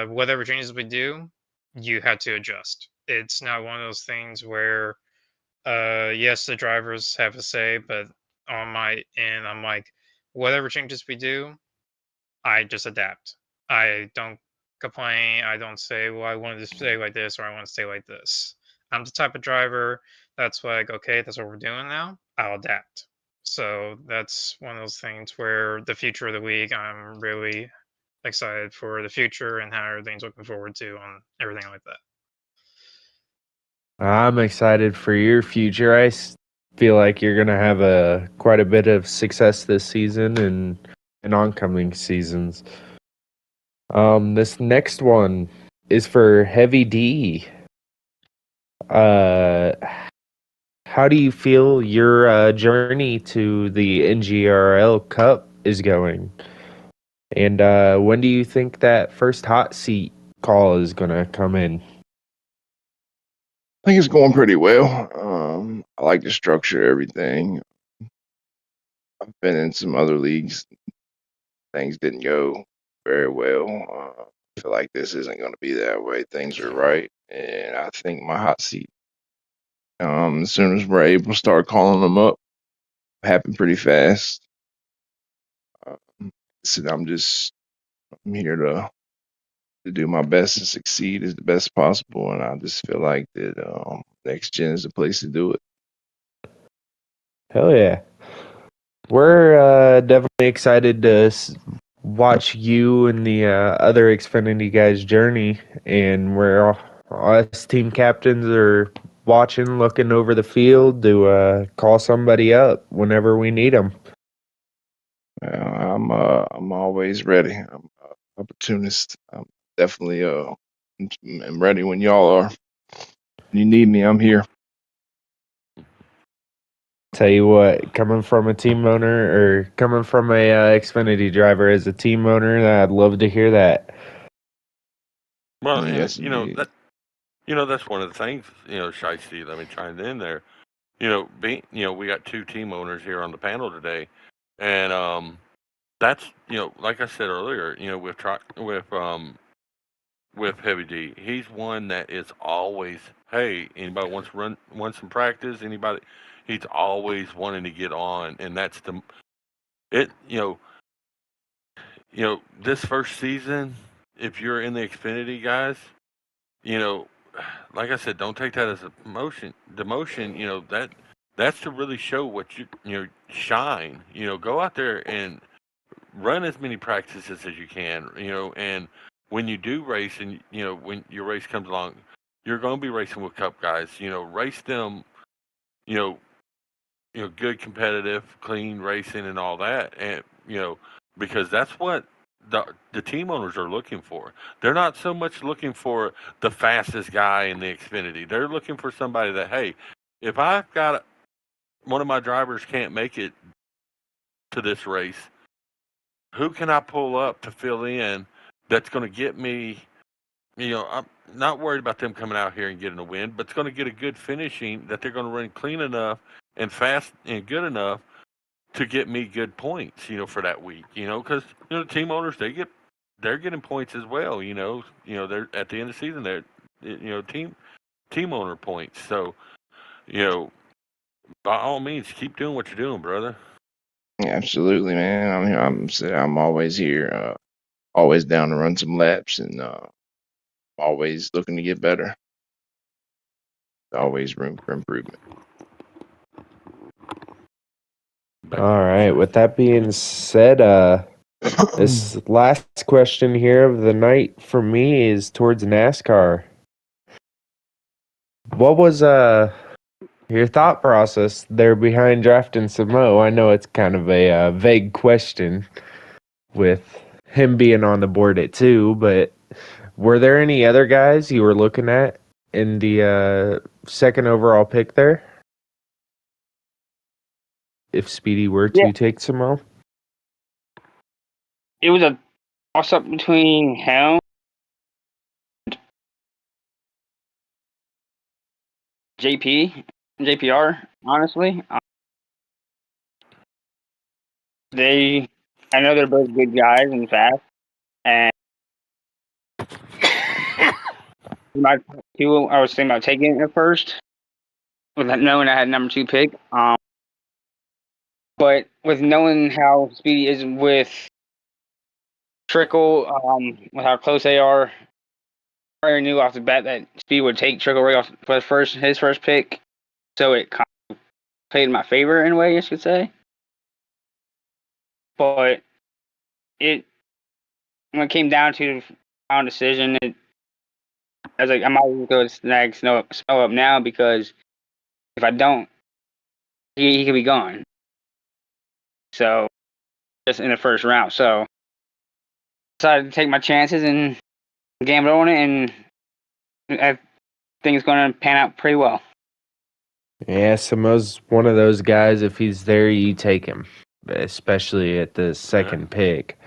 whatever changes we do, you have to adjust. It's not one of those things where yes, the drivers have a say, but on my end, I'm like, whatever changes we do, I just adapt. I don't complain. I don't say, well, I wanted to stay like this or I want to stay like this. I'm the type of driver that's like, okay, that's what we're doing now. I'll adapt. So that's one of those things where the future of the league, I'm really excited for the future and how everything's looking forward to on everything like that. I'm excited for your future. Feel like you're gonna have quite a bit of success this season and oncoming seasons. This next one is for Heavy D. Uh, how do you feel your journey to the NGRL Cup is going? And when do you think that first hot seat call is gonna come in? I think it's going pretty well. I like the structure, of everything. I've been in some other leagues. Things didn't go very well. I feel like this isn't going to be that way. Things are right, and I think my hot seat. As soon as we're able to start calling them up, happen pretty fast. So I'm here to do my best and succeed as the best possible, and I just feel like that next gen is the place to do it. Hell yeah. We're definitely excited to watch you and the other Xfinity guys' journey, and us team captains are watching, looking over the field to call somebody up whenever we need them. I'm always ready. I'm a opportunist. I'm definitely I'm ready when y'all are. When you need me, I'm here. Tell you what, coming from a team owner or coming from a Xfinity driver as a team owner, I'd love to hear that. Well, and Yes, indeed. that's one of the things. Shiesty. Let me chime in there. We got two team owners here on the panel today, and that's like I said earlier, with Heavy D, he's one that is always, hey, anybody wants some practice, anybody, he's always wanting to get on, and that's the it. This first season, if you're in the Xfinity guys, you know, like I said, don't take that as a promotion. Demotion, that's to really show what shine. Go out there and run as many practices as you can. And when you do race, and when your race comes along, you're going to be racing with Cup guys. Race them. You know, good competitive, clean racing and all that, and because that's what the team owners are looking for. They're not so much looking for the fastest guy in the Xfinity. They're looking for somebody that, hey, if I've got one of my drivers can't make it to this race, who can I pull up to fill in that's going to get me? I'm not worried about them coming out here and getting a win, but it's going to get a good finishing that they're going to run clean enough and fast and good enough to get me good points, for that week, because the team owners they're getting points as well, they're at the end of the season they're team owner points. So, you know, by all means, keep doing what you're doing, brother. Absolutely, man. I'm always here. Always down to run some laps, and always looking to get better. Always room for improvement. Back All to you, right. With Shiesty. that being said, this last question here of the night for me is towards NASCAR. What was your thought process there behind drafting Samo? I know it's kind of a vague question with him being on the board at 2, but were there any other guys you were looking at in the second overall pick there? If Speedy were Yeah, to take Samo? it was a toss up between him, JP, and JPR. Honestly, they, I know they're both good guys and fast, and my two, I was thinking about taking it at first, with knowing I had number 2 pick. But with knowing how Speedy is with Trickle, with how close they are, I already knew off the bat that Speedy would take Trickle right off for his first pick. So it kind of played in my favor in a way, I should say. But it when it came down to the final decision, I was like, I might as well go snag Snow up now, because if I don't, he could be gone. So just in the first round. So I decided to take my chances and gamble on it, and I think it's going to pan out pretty well. Yeah, Samo's one of those guys. If he's there, you take him, especially at the Yeah. second pick.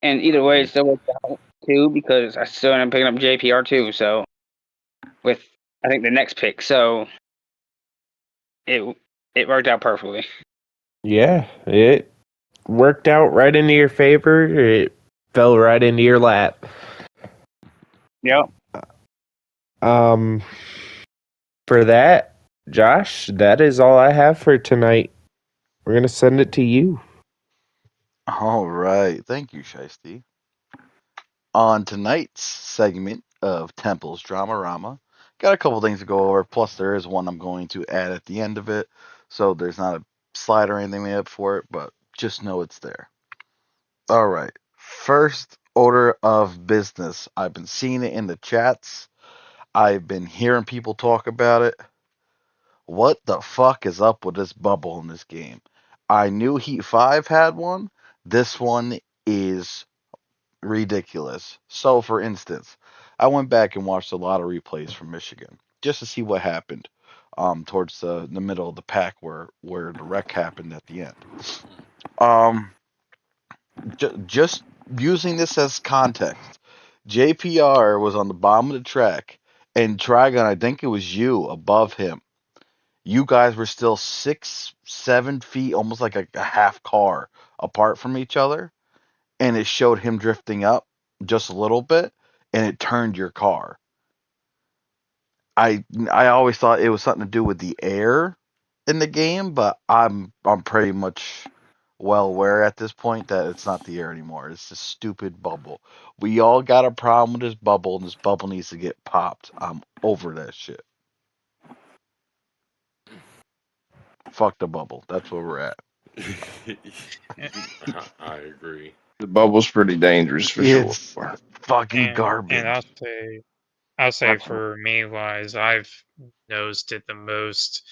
And either way, it still worked out too, because I still ended up picking up JPR too. So with, I think, the next pick, so it worked out perfectly. Yeah, it worked out right into your favor. It fell right into your lap. Yep. Um, for that, Josh, that is all I have for tonight. We're gonna send it to you. All right. Thank you, Shiesty. On tonight's segment of Temple's Dramarama, got a couple things to go over. Plus, there is one I'm going to add at the end of it, so there's not a slide or anything made up for it, but just know it's there. All right. First order of business. I've been seeing it in the chats. I've been hearing people talk about it. What the fuck is up with this bubble in this game? I knew Heat 5 had one. This one is ridiculous. So, for instance, I went back and watched a lot of replays from Michigan just to see what happened towards the middle of the pack where the wreck happened at the end. Um, just using this as context, JPR was on the bottom of the track, and Trigon, I think it was you above him. You guys were still 6, 7 feet, almost like a half car apart from each other, and it showed him drifting up just a little bit, and it turned your car. I always thought it was something to do with the air in the game, but I'm pretty much well aware at this point that it's not the air anymore. It's this stupid bubble. We all got a problem with this bubble, and this bubble needs to get popped. I'm over that shit. Fuck the bubble. That's where we're at. I agree. The bubble's pretty dangerous for sure. It's fucking And garbage. I'll say Like, for me wise, I've noticed it the most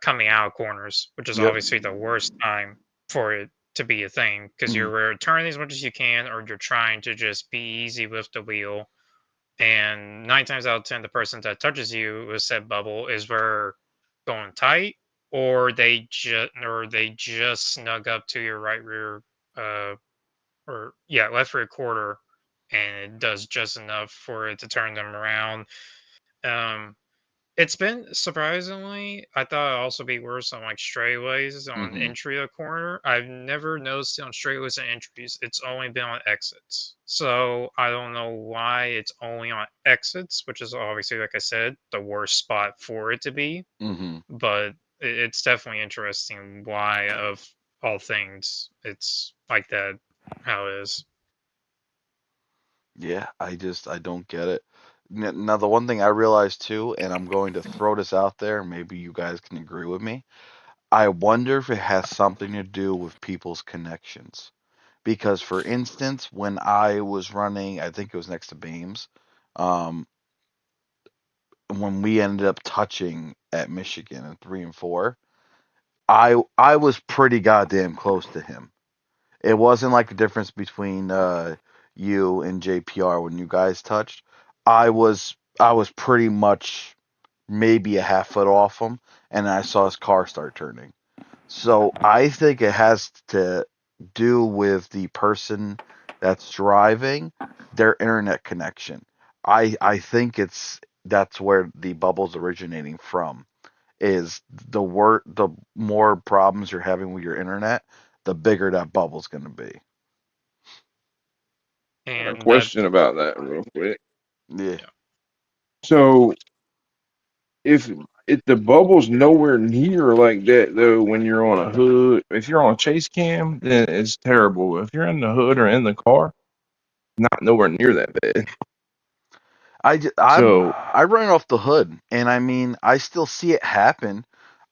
coming out of corners, which is Yep. obviously the worst time for it to be a thing because Mhm. you're turning as much as you can, or you're trying to just be easy with the wheel. And 9 times out of 10, the person that touches you with said bubble is where going tight, or they just snug up to your right rear, uh, or yeah, left rear quarter, and it does just enough for it to turn them around. Um, it's been surprisingly, I thought it'd also be worse on like straightaways on Mhm. entry of the corner. I've never noticed it on straightaways and entries. It's only been on exits. So I don't know why it's only on exits, which is obviously, like I said, the worst spot for it to be. Mhm. But it's definitely interesting why, of all things, it's like that, how it is. Yeah, I don't get it. Now the one thing I realized too, and I'm going to throw this out there, maybe you guys can agree with me. I wonder if it has something to do with people's connections. Because for instance, when I was running, I think it was next to Beams, um, when we ended up touching at Michigan in 3 and 4, I was pretty goddamn close to him. It wasn't like a difference between you and JPR when you guys touched. I was pretty much maybe a half foot off him, and I saw his car start turning. So I think it has to do with the person that's driving, their internet connection. I think that's where the bubble's originating from. Is the more problems you're having with your internet, the bigger that bubble's going to be. I got a And that, question about that real quick. Yeah. yeah. So if the bubble's nowhere near like that though, when you're on a hood, if you're on a chase cam, then it's terrible. If you're in the hood or in the car, not nowhere near that bad. I'm So I run it off the hood, and I mean I still see it happen.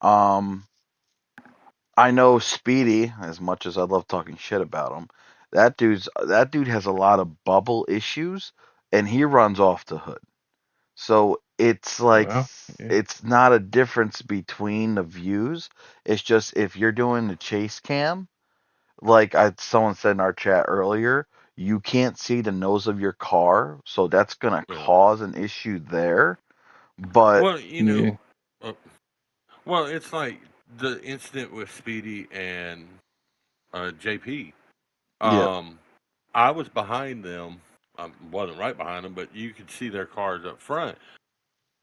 Um, I know Speedy, as much as I love talking shit about him, that dude has a lot of bubble issues, and he runs off the hood. So it's like well, yeah. it's not a difference between the views. It's just if you're doing the chase cam, like someone said in our chat earlier, you can't see the nose of your car, so that's gonna Yeah. cause an issue there. But Well, Yeah. uh, well, it's like the incident with Speedy and JP. yeah, Um, I was behind them. I wasn't right behind them, but you could see their cars up front.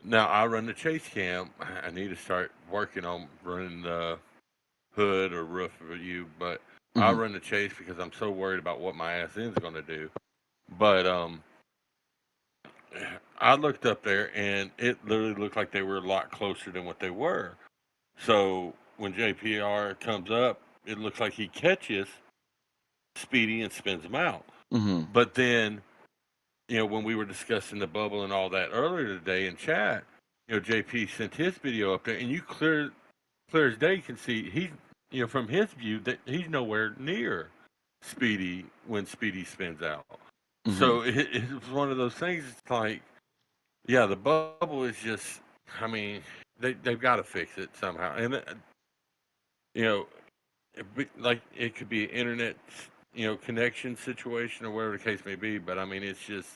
Now I run the chase cam. I need to start working on running the hood or roof of you, but I hmm run the chase because I'm so worried about what my ass end's going to do. But I looked up there and it literally looked like they were a lot closer than what they were. So when JPR comes up, it looks like he catches Speedy and spins him out. hmm But then, when we were discussing the bubble and all that earlier today in chat, JP sent his video up there, and you clear as day can see from his view that he's nowhere near Speedy when Speedy spins out. Hmm. So it's one of those things. It's like, yeah, the bubble is just. I mean, they've got to fix it somehow, and you know, like it could be an internet, connection situation or whatever the case may be. But I mean, it's just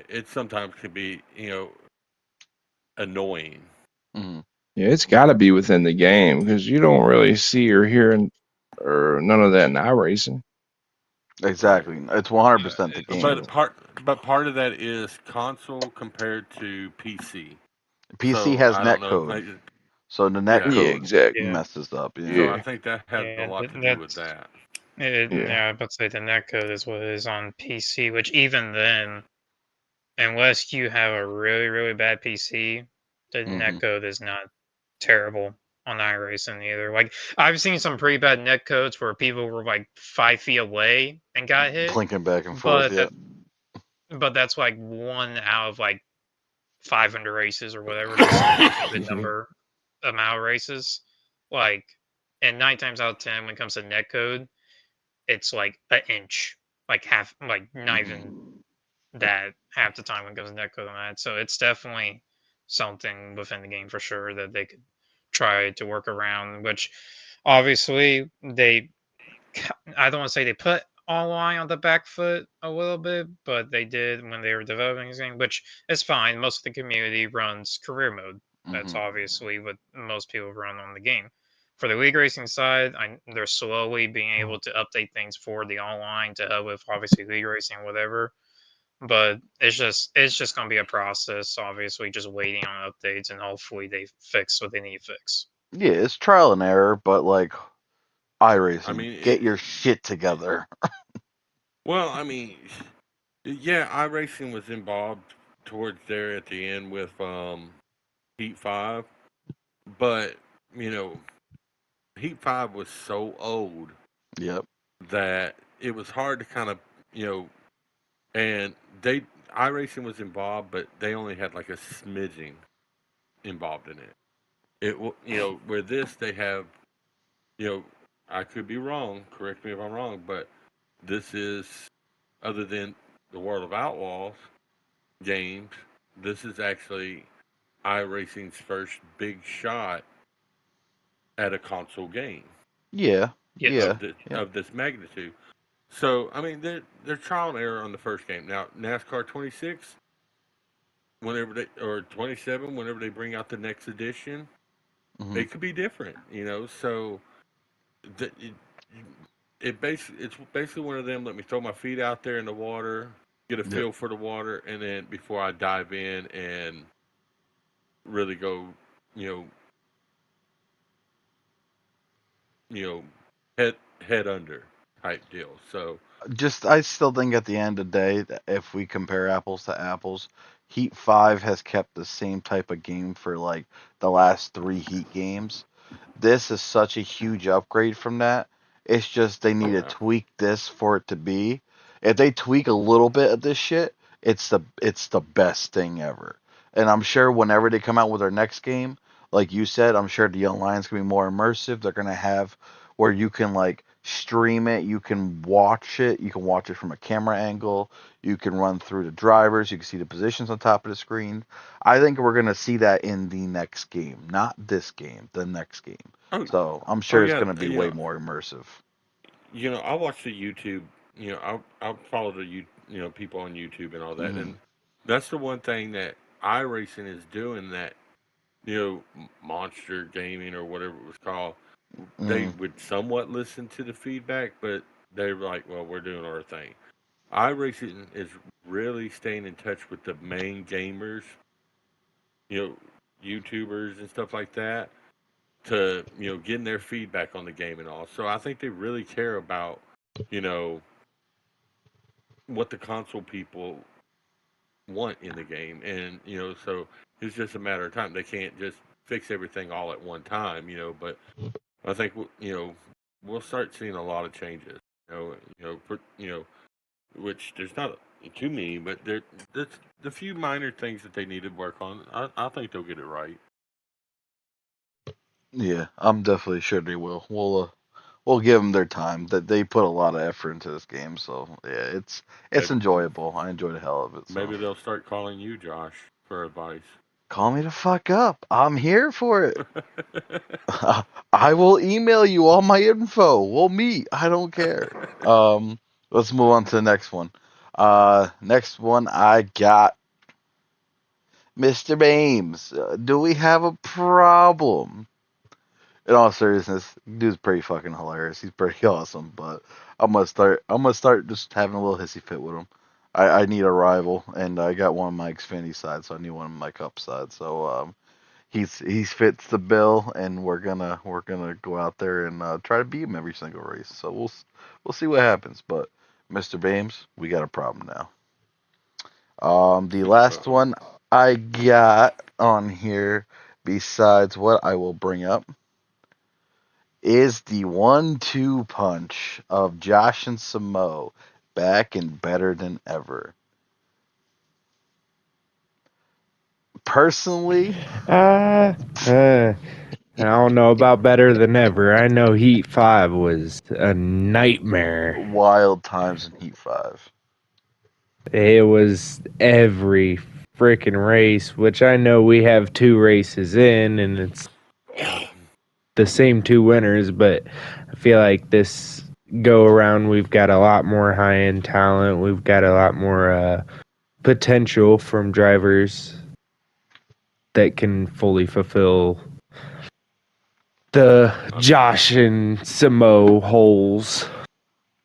it sometimes can be annoying. Hmm. Yeah, it's got to be within the game because you don't really see or hear or none of that in iRacing. Exactly. It's 100% the game. But part of that is console compared to PC. PC So has I don't net know. code, so the net Yeah. Yeah, code exactly. Yeah, messes up. So Yeah. I Yeah, think that has a yeah, lot to do with that's that. it. yeah. Yeah, but say the netcode is what is on PC, which even then, unless you have a really really bad PC, the Hmm. netcode is not terrible on iRacing either. Like I've seen some pretty bad netcodes where people were like 5 feet away and got hit, Clinking back and forth. but Yeah. that's like one out of like 500 races or whatever, just some stupid number amount of races. Like, and 9 times out of 10, when it comes to netcode, it's like an inch, like half, like not even Hmm. that half the time when it comes to netcode on that. So it's definitely something within the game for sure that they could try to work around, which obviously I don't want to say they put online on the back foot a little bit, but they did when they were developing this game, which is fine. Most of the community runs career mode. That's Hmm. obviously what most people run on the game. For the league racing side, they're slowly being able to update things for the online to help with obviously league racing, whatever. But it's just going to be a process. Obviously, just waiting on updates, and hopefully they fix what they need to fix. Yeah, it's trial and error, but like I iRacing, mean, get your shit together. well, I mean, yeah, iRacing was involved towards there at the end with Heat 5, but you know, Heat 5 was so old Yep. that it was hard to kind of, you know, and they iRacing was involved, but they only had like a smidging involved in it. Where this they have, you know, I could be wrong. Correct me if I'm wrong, but this is other than the World of Outlaws games. This is actually iRacing's first big shot at a console game Yeah. Yes. Yeah. of this Yeah. of this magnitude. So I mean, they're trial and error on the first game. Now NASCAR 26, whenever they or 27, whenever they bring out the next edition, Hmm. it could be different. So the, it, it's basically one of them. Let me throw my feet out there in the water, get a Yep. feel for the water, and then before I dive in and really go, you know, you know, head head under type deal. So Just I still think at the end of the day, that if we compare apples to apples, Heat 5 has kept the same type of game for like the last three Heat games. This is such a huge upgrade from that. It's just they need oh to yeah, tweak this for it to be. If they tweak a little bit of this shit, it's the best thing ever. And I'm sure whenever they come out with their next game, like you said, I'm sure the online's gonna be more immersive. They're gonna have where you can like stream it, you can watch it from a camera angle, you can run through the drivers, you can see the positions on top of the screen. I think we're gonna see that in the next game, not this game, the next game. oh So I'm oh sure it's yeah, gonna be way more immersive. I watch the YouTube. I follow the people on YouTube and all that, Hmm. and that's the one thing that iRacing is doing that Monster Gaming or whatever it was called. They Hmm. would somewhat listen to the feedback, but they're like, well, we're doing our thing. iRacing is really staying in touch with the main gamers, you know, YouTubers and stuff like that, to getting their feedback on the game and all. So I think they really care about you know what the console people want in the game, and so it's just a matter of time. They can't just fix everything all at one time, but I think we'll start seeing a lot of changes. Which there's not too many, but there's the few minor things that they need to work on. I think they'll get it right. Yeah, I'm definitely sure they will. We'll give them their time. That they put a lot of effort into this game, so yeah, it's Maybe, enjoyable. I enjoy the hell of it. So maybe they'll start calling you Josh for advice. call me the fuck up. I'm here for it. I will email you all my info. We'll meet. I don't care. Let's move on to the next one. Next one I got Mr. Bames. Do we have a problem? In all seriousness, dude's pretty fucking hilarious. He's pretty awesome, but I'm gonna start just having a little hissy fit with him. I need a rival, and I got one on my Xfinity side, so I need one on my Cup side. So he's fits the bill, and we're gonna go out there and try to beat him every single race. So we'll see what happens. But Mr. Bames, we got a problem now. The last Uh-oh. one I got on here, besides what I will bring up, is the 1-2 punch of Josh and Samo back and better than ever. Personally, Uh, uh, I don't know about better than ever. I know Heat 5 was a nightmare. wild times in Heat 5. It was every freaking race, which I know we have two races in, and it's the same two winners, but I feel like this go around we've got a lot more high end talent. We've got a lot more potential from drivers that can fully fulfill the I'm, Josh and Samo holes.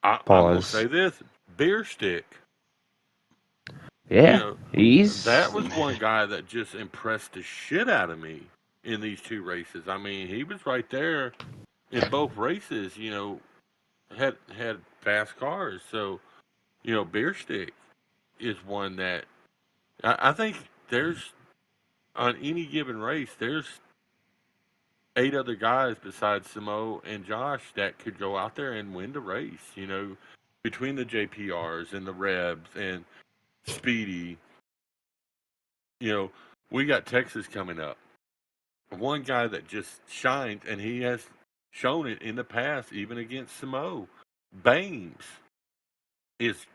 I'm gonna Pause. say this: beer stick. You Yeah, know, that he's was one guy that just impressed the shit out of me in these two races. I mean, he was right there in both races. Had fast cars. So beer stick is one that I think there's on any given race there's eight other guys besides Samo and Josh that could go out there and win the race. Between the JPRs and the Rebs and Speedy, you know, we got Texas coming up. One guy that just shined, and he has shown it in the past, even against Samo. Baines is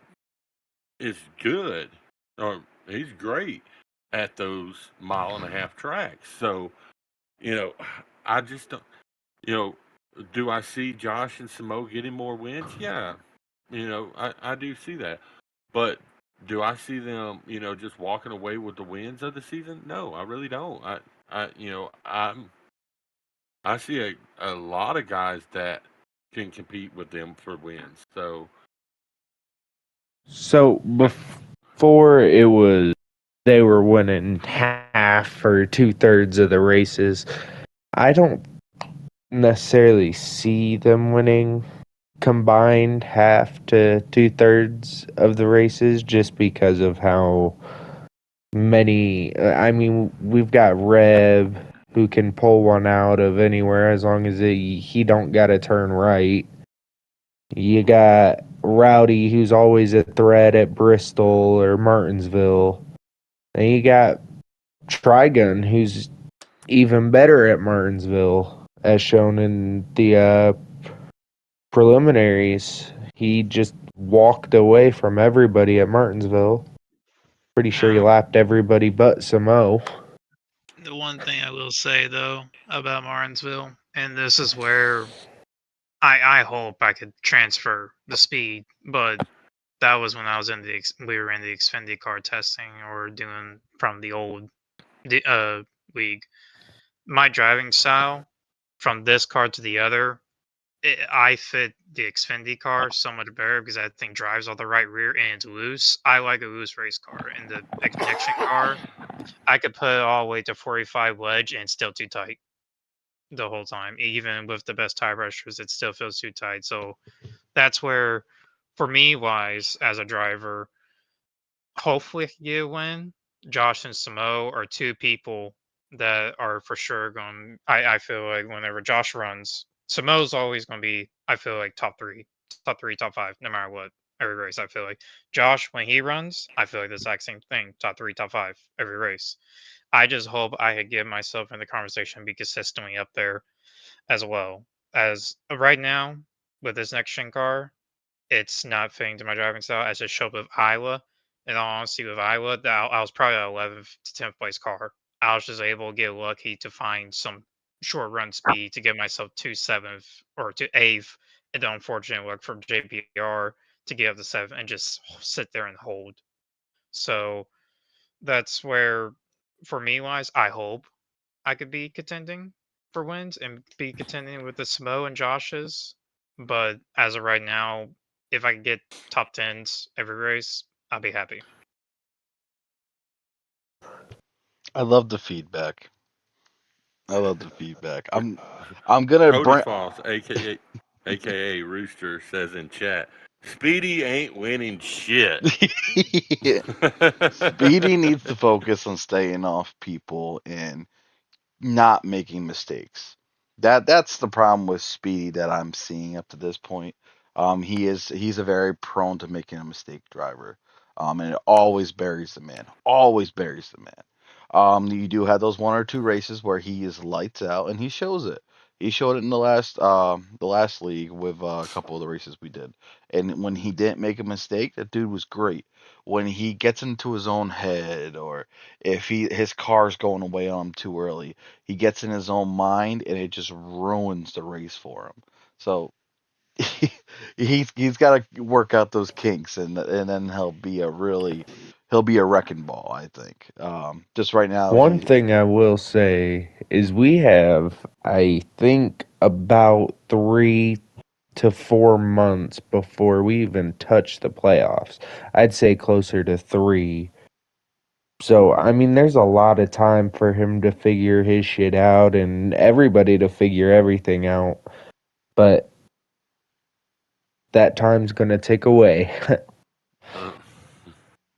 is good, or he's great at those mile and a half tracks. So you know, I just don't. You know, do I see Josh and Samo getting more wins? Yeah, I do see that. But do I see them, just walking away with the wins of the season? No, I really don't. I see a lot of guys that can compete with them for wins. So so I, before it was they were winning half or 2/3 of the races. I don't necessarily see them winning combined half to 2/3 of the races just because of how many. I mean, we've got Reb who can pull one out of anywhere as long as he don't got to turn right. You got Rowdy who's always a threat at Bristol or Martinsville. And you got Trigun who's even better at Martinsville, as shown in the preliminaries. He just walked away from everybody at Martinsville. Pretty sure he Now, lapped everybody but Samo. the one thing I will say though about Martinsville, and this is where I hope I could transfer the speed, but that was when I was in we were in the Xfinity car testing or doing from the old league. My driving style from this car to the other, I fit the Xfinity car so much better because that thing drives all the right rear and it's loose. I like a loose race car. In the Ignition car, I could put it all the way to 45 wedge and it's still too tight the whole time. Even with the best tire pressures, it still feels too tight. So that's where, for me, wise as a driver, hopefully I can get a win. Josh and Samo are two people that are for sure going. I feel like whenever Josh runs, Samo's always going to be. I feel like top three, top five, no matter what. Every race, I feel like Josh when he runs, I feel like the exact same thing. Top three, top five, every race. I just hope I could get myself in the conversation, and be consistently up there. as well. As right now, with this next gen car, it's not fitting to my driving style. As it showed with Iowa. In all honesty, with Iowa, I was probably an 11th to 10th place car. I was just able to get lucky to find some short run speed to get myself to 7th or to 8th, and then unfortunate luck from JPR to get up to 7th and just sit there and hold. So that's where, for me, wise, I hope I could be contending for wins and be contending with the Smo and Josh's. But as of right now, if I could get top tens every race, I'll be happy. I love the feedback. I love the feedback. I'm gonna Cody bring. Foss, aka Rooster, says in chat, Speedy ain't winning shit. Speedy needs to focus on staying off people and not making mistakes. That's the problem with Speedy that I'm seeing up to this point. He's a very prone to making a mistake driver. And it always buries the man. Always buries the man. You do have those one or two races where he is lights out and he shows it. He showed it in the last league with a couple of the races we did. And when he didn't make a mistake, that dude was great. When he gets into his own head, or if his car's going away on him too early, he gets in his own mind and it just ruins the race for him. So he's got to work out those kinks, and then he'll be a wrecking ball, I think. Just right now One thing I will say is we have, I think, about 3 to 4 months before we even touch the playoffs. I'd say closer to 3. So, I mean, there's a lot of time for him to figure his shit out and everybody to figure everything out. But that time's going to tick away.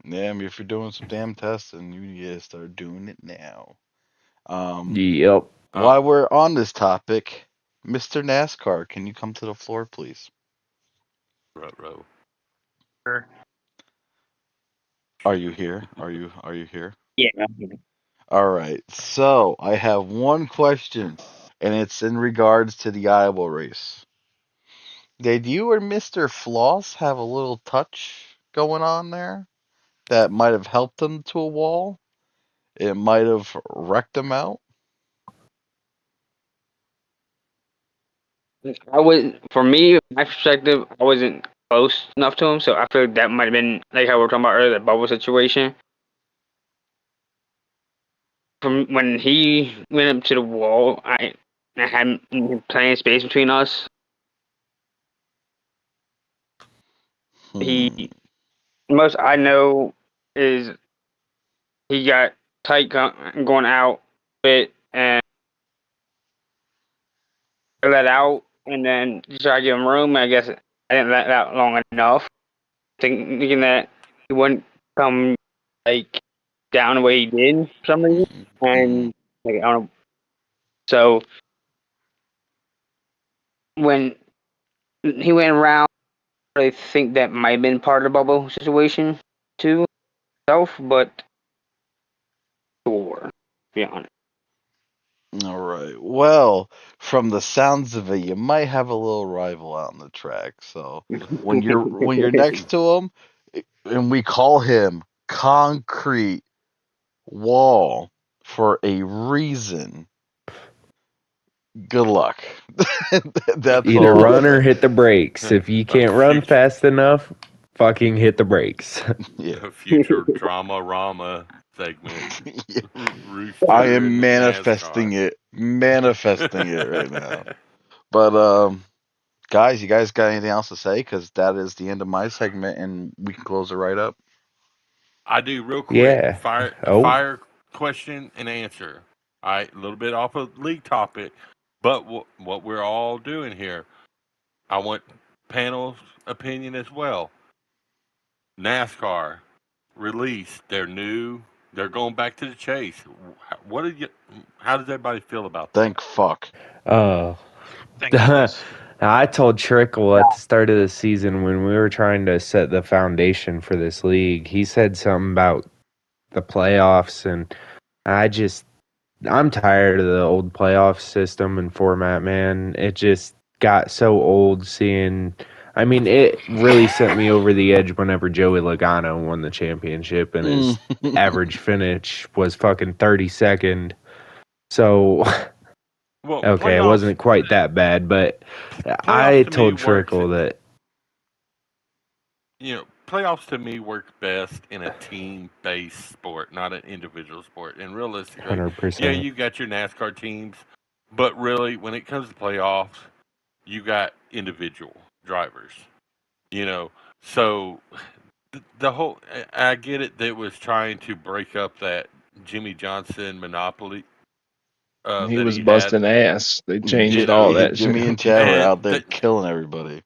yeah, I mean, if you're doing some damn testing, you gotta start doing it now. Um, Yep. while we're on this topic, Mr. NASCAR, can you come to the floor, please? Row. Sure. Are you here? Are you here? Yeah. All right. So I have one question, and it's in regards to the Iowa race. Did you or Mr. Floss have a little touch going on there that might have helped him to a wall? It might have wrecked him out? I was, for me, my perspective, I wasn't close enough to him, so I feel that might have been like how we were talking about earlier, the bubble situation. From when he went up to the wall, I had plenty of space between us. He Hmm. most I know is he got tight going out bit and let out, and then just try to give him room. I guess I didn't let out long enough, thinking that he wouldn't come like down the way he did for some reason, Hmm. and like I don't know. So when he went around, I think that might have been part of the bubble situation too, self, but sure, to be honest. All right. Well, from the sounds of it, you might have a little rival out on the track. So when you're next to him, and we call him Concrete Wall for a reason. Good luck. That's Either all I'll run or say. hit the brakes. If you A can't run future, fast enough, fucking hit the brakes. Yeah. a future drama rama segment. I Rooster in am the NASCAR. manifesting it right now. But guys, you guys got anything else to say? Because that is the end of my segment, and we can close it right up. I do real quick. Yeah. Oh, Fire question and answer. All right, a little bit off of league topic, but what we're all doing here, I want panel's opinion as well. NASCAR release their new. They're going back to the chase. What did you? How does everybody feel about that? Thank fuck. uh, Thank goodness. I told Trickle at the start of the season when we were trying to set the foundation for this league, he said something about the playoffs, and I just I'm tired of the old playoff system and format, man. It just got so old seeing. I mean, it really sent me over the edge whenever Joey Logano won the championship and his average finish was fucking 32nd. So, Well, okay, it playoffs wasn't quite that bad, but playoffs I to me told works. Trickle that Playoffs to me work best in a team-based sport, not an individual sport. And realistically, yeah, 100%. you got your NASCAR teams, but really, when it comes to playoffs, you got individual drivers. You know, so the whole I get it. That was trying to break up that Jimmy Johnson monopoly He that was he had. busting ass. They You changed all know, that shit. Jimmy and Chad were and out there the, killing everybody.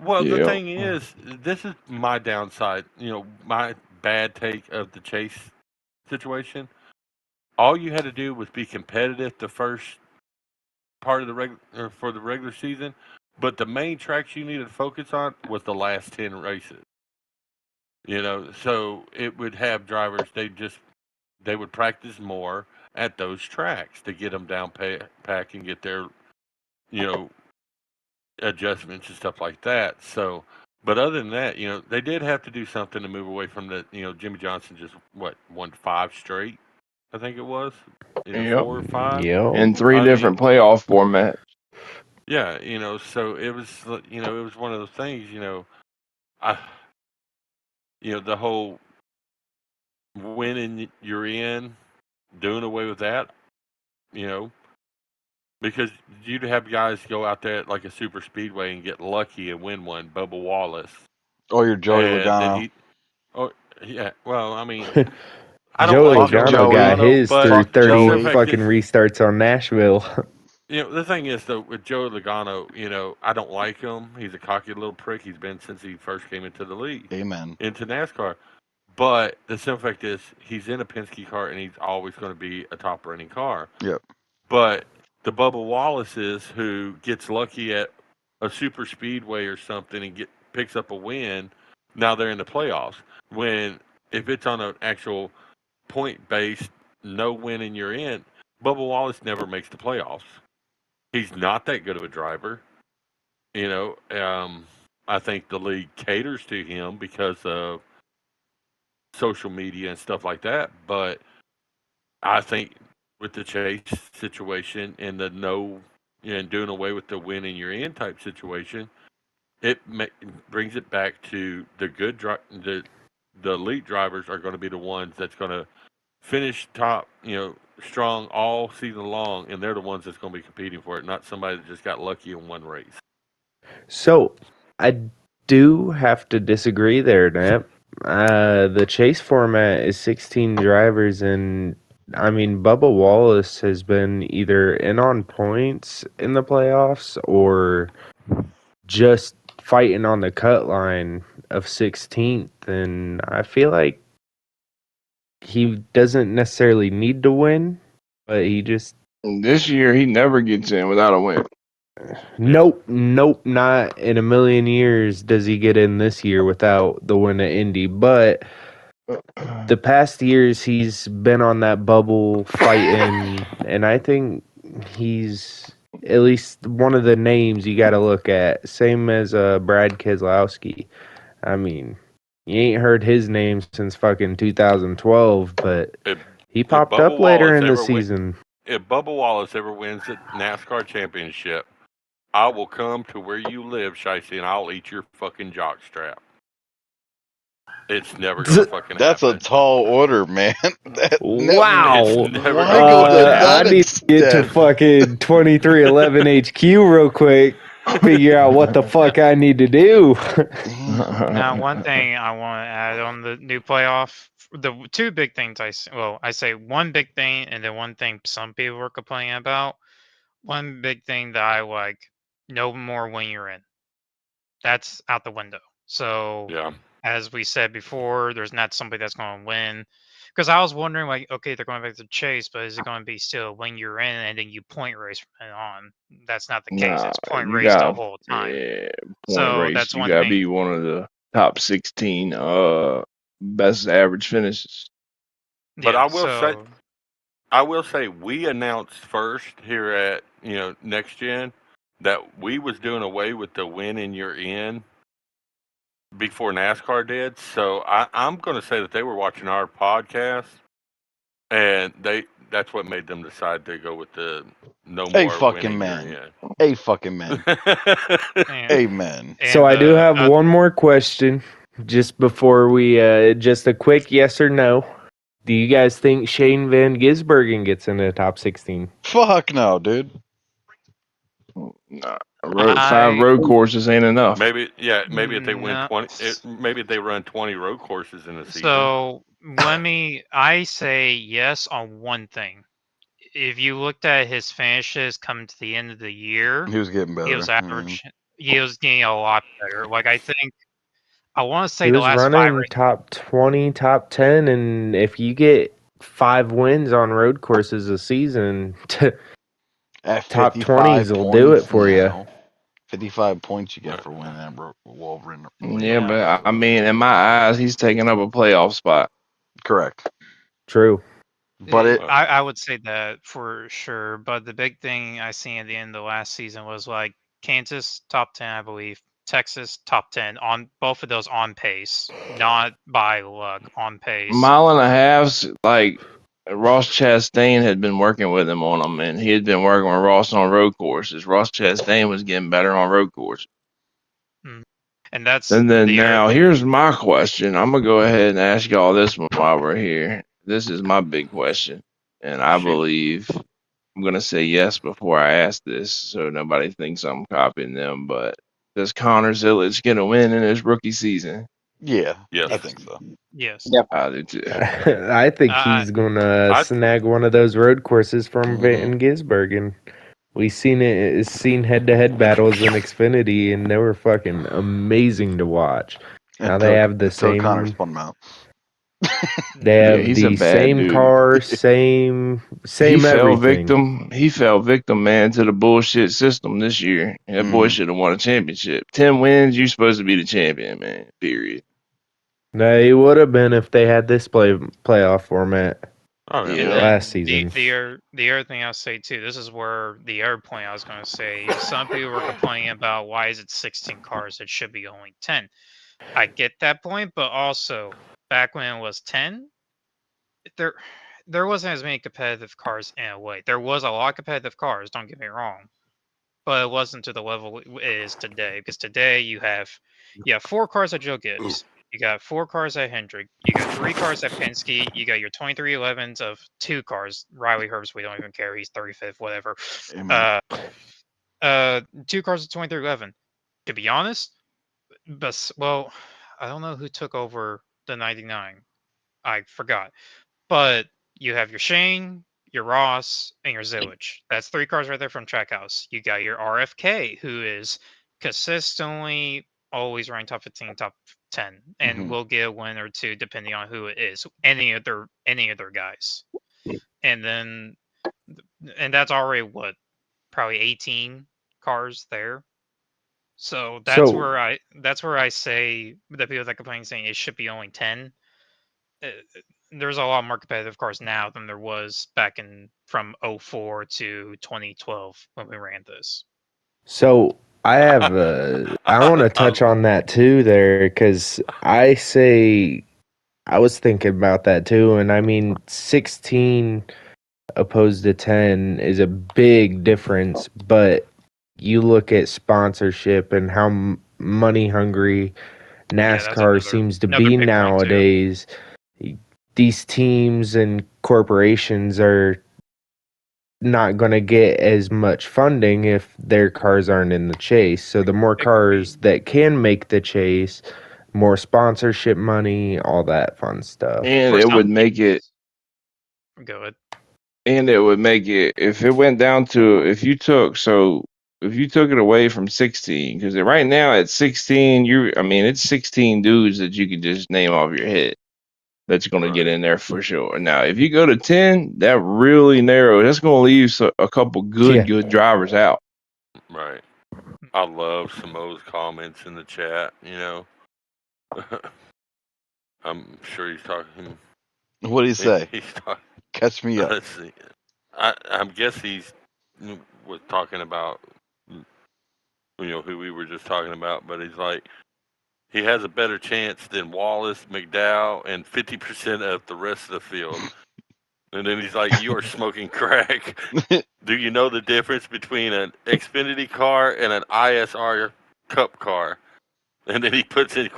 well, the Yeah. thing is, this is my downside. My bad take of the Chase situation. All you had to do was be competitive the first part of the for the regular season, but the main tracks you needed to focus on was the last 10 races. So it would have drivers. They would practice more at those tracks to get them down pack and get their you know adjustments and stuff like that. So, but other than that, they did have to do something to move away from the Jimmy Johnson just won 5 straight. I think it was either Yep. 4 or 5. Yo. In three I mean, different playoff formats. yeah, so it was one of those things. I the whole winning you're in, doing away with that. You know, because you'd have guys go out there at like a super speedway and get lucky and win one, Bubba Wallace, Oh, you're Joey and then Logano. oh yeah, well, I mean, I don't Joey like Fuck Joey Logano got Joey. Logano, his but through Fuck the 30 simple Joey. fact fucking is, restarts on Nashville. the thing is though with Joey Logano, I don't like him. He's a cocky little prick. He's been since he first came into the league, Amen. into NASCAR. But the simple fact is, he's in a Penske car, and he's always going to be a top running car. Yep. But the Bubba Wallaces who gets lucky at a super speedway or something and picks up a win, now they're in the playoffs. When if it's on an actual point based, no win and you're in, Bubba Wallace never makes the playoffs. He's not that good of a driver. You know, I think the league caters to him because of social media and stuff like that. But I think with the Chase situation and the no, and doing away with the win in your in type situation, it brings it back to the elite drivers are going to be the ones that's going to finish top, strong all season long, and they're the ones that's going to be competing for it, not somebody that just got lucky in one race. So I do have to disagree there, Nap. The chase format is 16 drivers, and I mean, Bubba Wallace has been either in on points in the playoffs or just fighting on the cut line of 16th. And I feel like he doesn't necessarily need to win, but he just This year, he never gets in without a win. Yeah, nope, not in a million years does he get in this year without the win at Indy. But the past years he's been on that bubble fighting, and I think he's at least one of the names you got to look at. Same as Brad Keselowski. I mean, you ain't heard his name since fucking 2012, but if he if popped Bubba up later Wallace in the ever win, season. if Bubba Wallace ever wins the NASCAR championship, I will come to where you live, Shicey, and I'll eat your fucking jock strap. It's never gonna fucking That's a happen. tall order, man. That It's Wow. never why gonna go to fucking I that happen. need to get to extent? fucking 2311 HQ real quick. Figure out what the fuck I need to do. Now, one thing I want to add on the new playoff, the two big things I say one big thing and then one thing some people were complaining about. One big thing that I like, no more when you're in. That's out the window. So, Yeah, as we said before, there's not somebody that's going to win. Because I was wondering, like, okay, they're going back to chase, but is it going to be still when you're in and then you point race from then on? That's not the case. Nah, It's point you race the got whole time. yeah, point So race. that's You one gotta be thing. one of the top 16 best average finishes. but Yeah. I will say, So I will say we announced first here at NextGen that we was doing away with the win and you're in before NASCAR did. So I'm going to say that they were watching our podcast, and that's what made them decide to go with the no A more fucking winning you're man. in. A fucking man. And, Amen. So and I do have the one more question just before we just a quick yes or no. Do you guys think Shane Van Gisbergen gets in the top 16? Fuck no, dude. Nah, 5 I road courses ain't enough. Maybe if they win no. 20, maybe if they run 20 road courses in a season. So I say yes on one thing. If you looked at his finishes coming to the end of the year, He was getting he better. was average. He was getting a lot better. Like I want to say He the was last 5 running top 20, top 10, and if you get 5 wins on road courses a season, At top 55 20s will do it points for you. now. 55 points you get for winning that Wolverine. Yeah, but I mean, in my eyes, he's taking up a playoff spot. Correct. True. But I would say that for sure. But the big thing I seen at the end of the last season was like Kansas top 10, I believe. Texas top 10 on both of those on pace, not by luck, on pace. Mile and a half's like Ross Chastain had been working with him on them, and he had been working with Ross on road courses. Ross Chastain was getting better on road courses. And that's And then the other now, thing. here's my question. I'm gonna go ahead and ask y'all this one while we're here. This is my big question, and I Shoot. believe I'm gonna say yes before I ask this, so nobody thinks I'm copying them. But does Connor Zillage get a win in his rookie season? yeah, Yes. I think so. Yes. I do too. I think he's gonna I- snag one of those road courses from Mhm. Van Gisbergen. We seen head-to-head battles in Xfinity, and they were fucking amazing to watch. Now they have the until Connor same. spun him out. They Yeah, have he's a the bad same dude. car, same He fell everything. victim. He fell victim, man, to the bullshit system this year. That boy Mhm. should have won a championship. 10 wins, you're supposed to be the champion, man. Period. No, he would have been if they had this playoff format Oh yeah. And Yeah. then last season. the other thing I'll say too, this is where the other point I was going to say. Some people were complaining about why is it 16 cars? It should be only 10. I get that point, but also back when it was 10, there there wasn't as many competitive cars in a way. There was a lot of competitive cars. Don't get me wrong, but it wasn't to the level it is today. Because today you have 4 cars at Joe Gibbs. You got 4 cars at Hendrick. You got 3 cars at Penske. You got your 2311s of 2 cars. Riley Herbst, we don't even care. He's 35th, whatever. Amen. 2 cars at 2311. To be honest, well, I don't know who took over the 99. I forgot. But you have your Shane, your Ross, and your Zillage. That's 3 cars right there from Trackhouse. You got your RFK, who is consistently always running top 15, top 10, and Mhm. will get a win or two depending on who it is. Any other guys, and then and that's already what, probably 18 cars there. So So that's where I say the people that complain saying it should be only 10. uh, there's a lot more competitive cars now than there was back in from '04 to 2012 when we ran this. So I have I want to touch on that too there because I say I was thinking about that too, and I mean 16 opposed to 10 is a big difference, but you look at sponsorship and how money hungry Yeah, that's NASCAR seems to another be big point too. nowadays. These teams and corporations are not going to get as much funding if their cars aren't in the chase. So the more cars that can make the chase, more sponsorship money, all that fun stuff. And For it would some make it go ahead. and it would make it if it went down to if you took it away from 16, because right now at 16 it's 16 dudes that you could just name off your head that's going to get Right. in there for sure. Now if you go to 10, that really narrow, that's going to leave a couple Yeah. good drivers out. Right. I love Samoa's comments in the chat. I'm sure he's talking. What do you say? He's talking. Catch me up. Let's see. I guess he's was talking about who we were just talking about, but he's like he has a better chance than Wallace, McDowell, and 50% of the rest of the field. And then he's like, "You are smoking crack. Do you know the difference between an Xfinity car and an ISR Cup car?" And then he puts in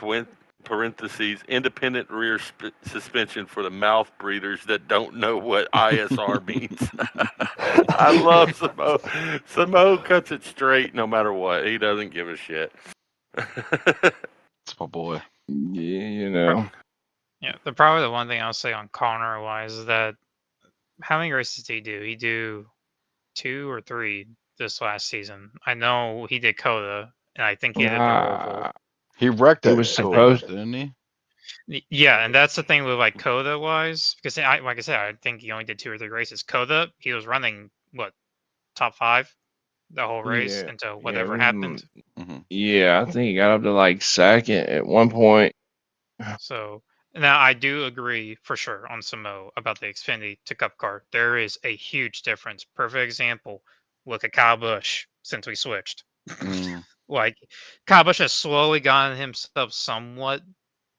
parentheses, independent rear suspension for the mouth breathers that don't know what ISR means. I love Samo. Samo cuts it straight no matter what. He doesn't give a shit. It's my boy. Yeah. Yeah, probably the one thing I'll say on Connor wise is that how many races did he do? He do 2 or 3 this last season. I know he did Coda, and I think he did the Roval. He wrecked He at was Coda, supposed. didn't he? Yeah, and that's the thing with like Coda wise, because like I said, I think he only did 2 or 3 races. Coda, he was running what top 5 the whole race Yeah. until Yeah. whatever happened. Hmm. Yeah. I think he got up to like second at one point. So now I do agree for sure on Samo about the Xfinity to Cup car. There is a huge difference. Perfect example. Look at Kyle Busch since we switched. Mm. Like Kyle Busch has slowly gotten himself somewhat.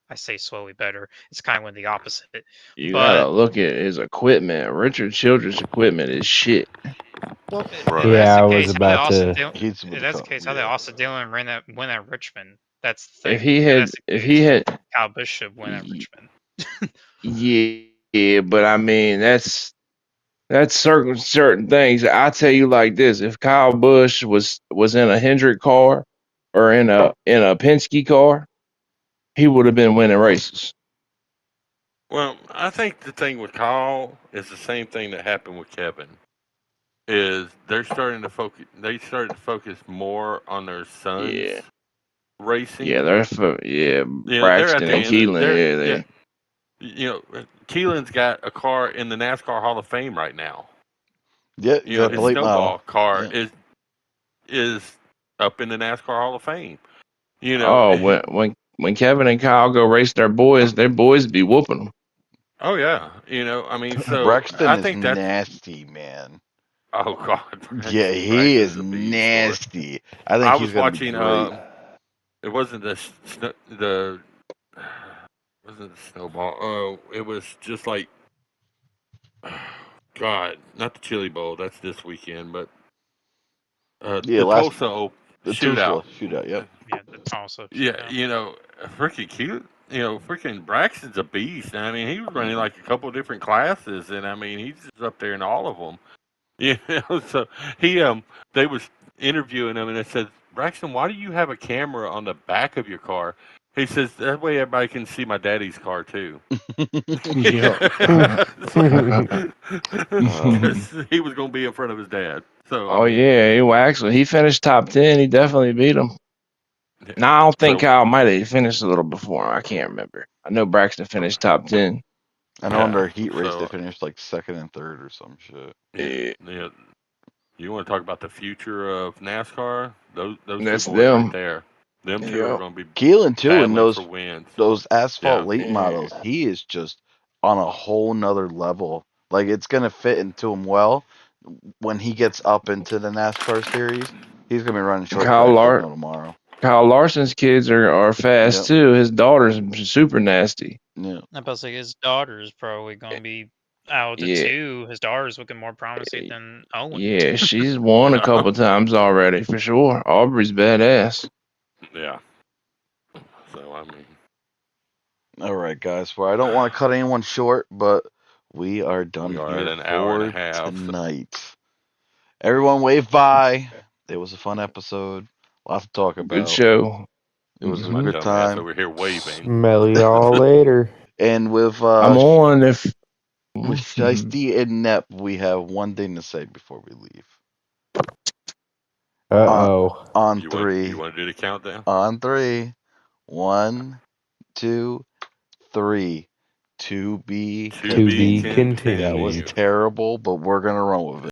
I say slowly better. It's kind of went the opposite. You gotta But look at his equipment. Richard Childress' equipment is shit. well, Right. if that's Yeah, the I was case, how did about Austin to. Dillon? He's If with the that's the cup. case, how did Yeah. Austin Dillon win at Richmond? That's the If thing. he If had, that's the if he case, had, Kyle Busch should win at y- Richmond. yeah, but I mean that's certain things. I tell you like this: if Kyle Busch was in a Hendrick car or in a Penske car, he would have been winning races. Well, I think the thing with Kyle is the same thing that happened with Kevin. Is they're starting to focus? They started to focus more on their sons Yeah, yeah, racing. yeah, They're at Braxton the and end. Keelan. They're Yeah, yeah. they. Keelan's got a car in the NASCAR Hall of Fame right now. Yeah, yeah, the His late model. snowball car Yeah. is up in the NASCAR Hall of Fame. You know, Oh, when Kevin and Kyle go race their boys be whooping them. oh yeah, I mean, so Braxton I is think that's nasty, man. oh god, Yeah, he is Braxton's a beast, boy. nasty. I think I he's was gonna be watching. great. It wasn't the wasn't the snowball. Oh, it was just like God, not the Chili Bowl. That's this weekend, but Yeah, the Tulsa the shootout. Tulsa shootout. Yep. Yeah, the Tulsa Yeah, shootout. freaking cute. Freaking Braxton's a beast. I mean, he was running Mhm. like a couple of different classes, and I mean, he's just up there in all of them. So he they was interviewing him, and they said, Braxton, why do you have a camera on the back of your car? He says that way everybody can see my daddy's car too. Yep. Um, Because he was going to be in front of his dad. So I Oh mean, yeah, he finished top 10. He definitely beat him. yeah. No, I don't think So Kyle might have finished a little before him. I can't remember. I know Braxton finished top 10. I know in yeah. their heat race they So finished like second and third or some shit. yeah, Yeah, yeah. You want to talk about the future of NASCAR? Those two that's boys right them. there. Them two are Yep. going to be Keelan too, and battling for those wins. those asphalt Yeah. late Yeah. models, he is just on a whole nother level. Like it's gonna fit into him well when he gets up into the NASCAR series. He's gonna be running short Kyle tracks like Lar- no tomorrow. Kyle Larson's kids are fast Yep. too. His daughter's super nasty. Yeah. I'm about to say his daughter is probably going to be out of the Yeah. 2. His daughter's looking more promising than Owen. Yeah, she's won a couple times already for sure. Aubrey's badass. Yeah. So I mean, All right, guys. Well, I don't want to cut anyone short, but we are done we are at here an hour and a for half. So, tonight. Everyone wave bye. It was a fun episode. A lot to talk Good about. show. It was a my good dumb ass time. over here waving. Smell y'all later. And with I'm on if with Shiesty and Nep, we have one thing to say before we leave. Uh oh. On You three. want to do the countdown? On three. 1, 2, 3. To be To To be be continued. continued. That was continued. terrible, but we're gonna run with it.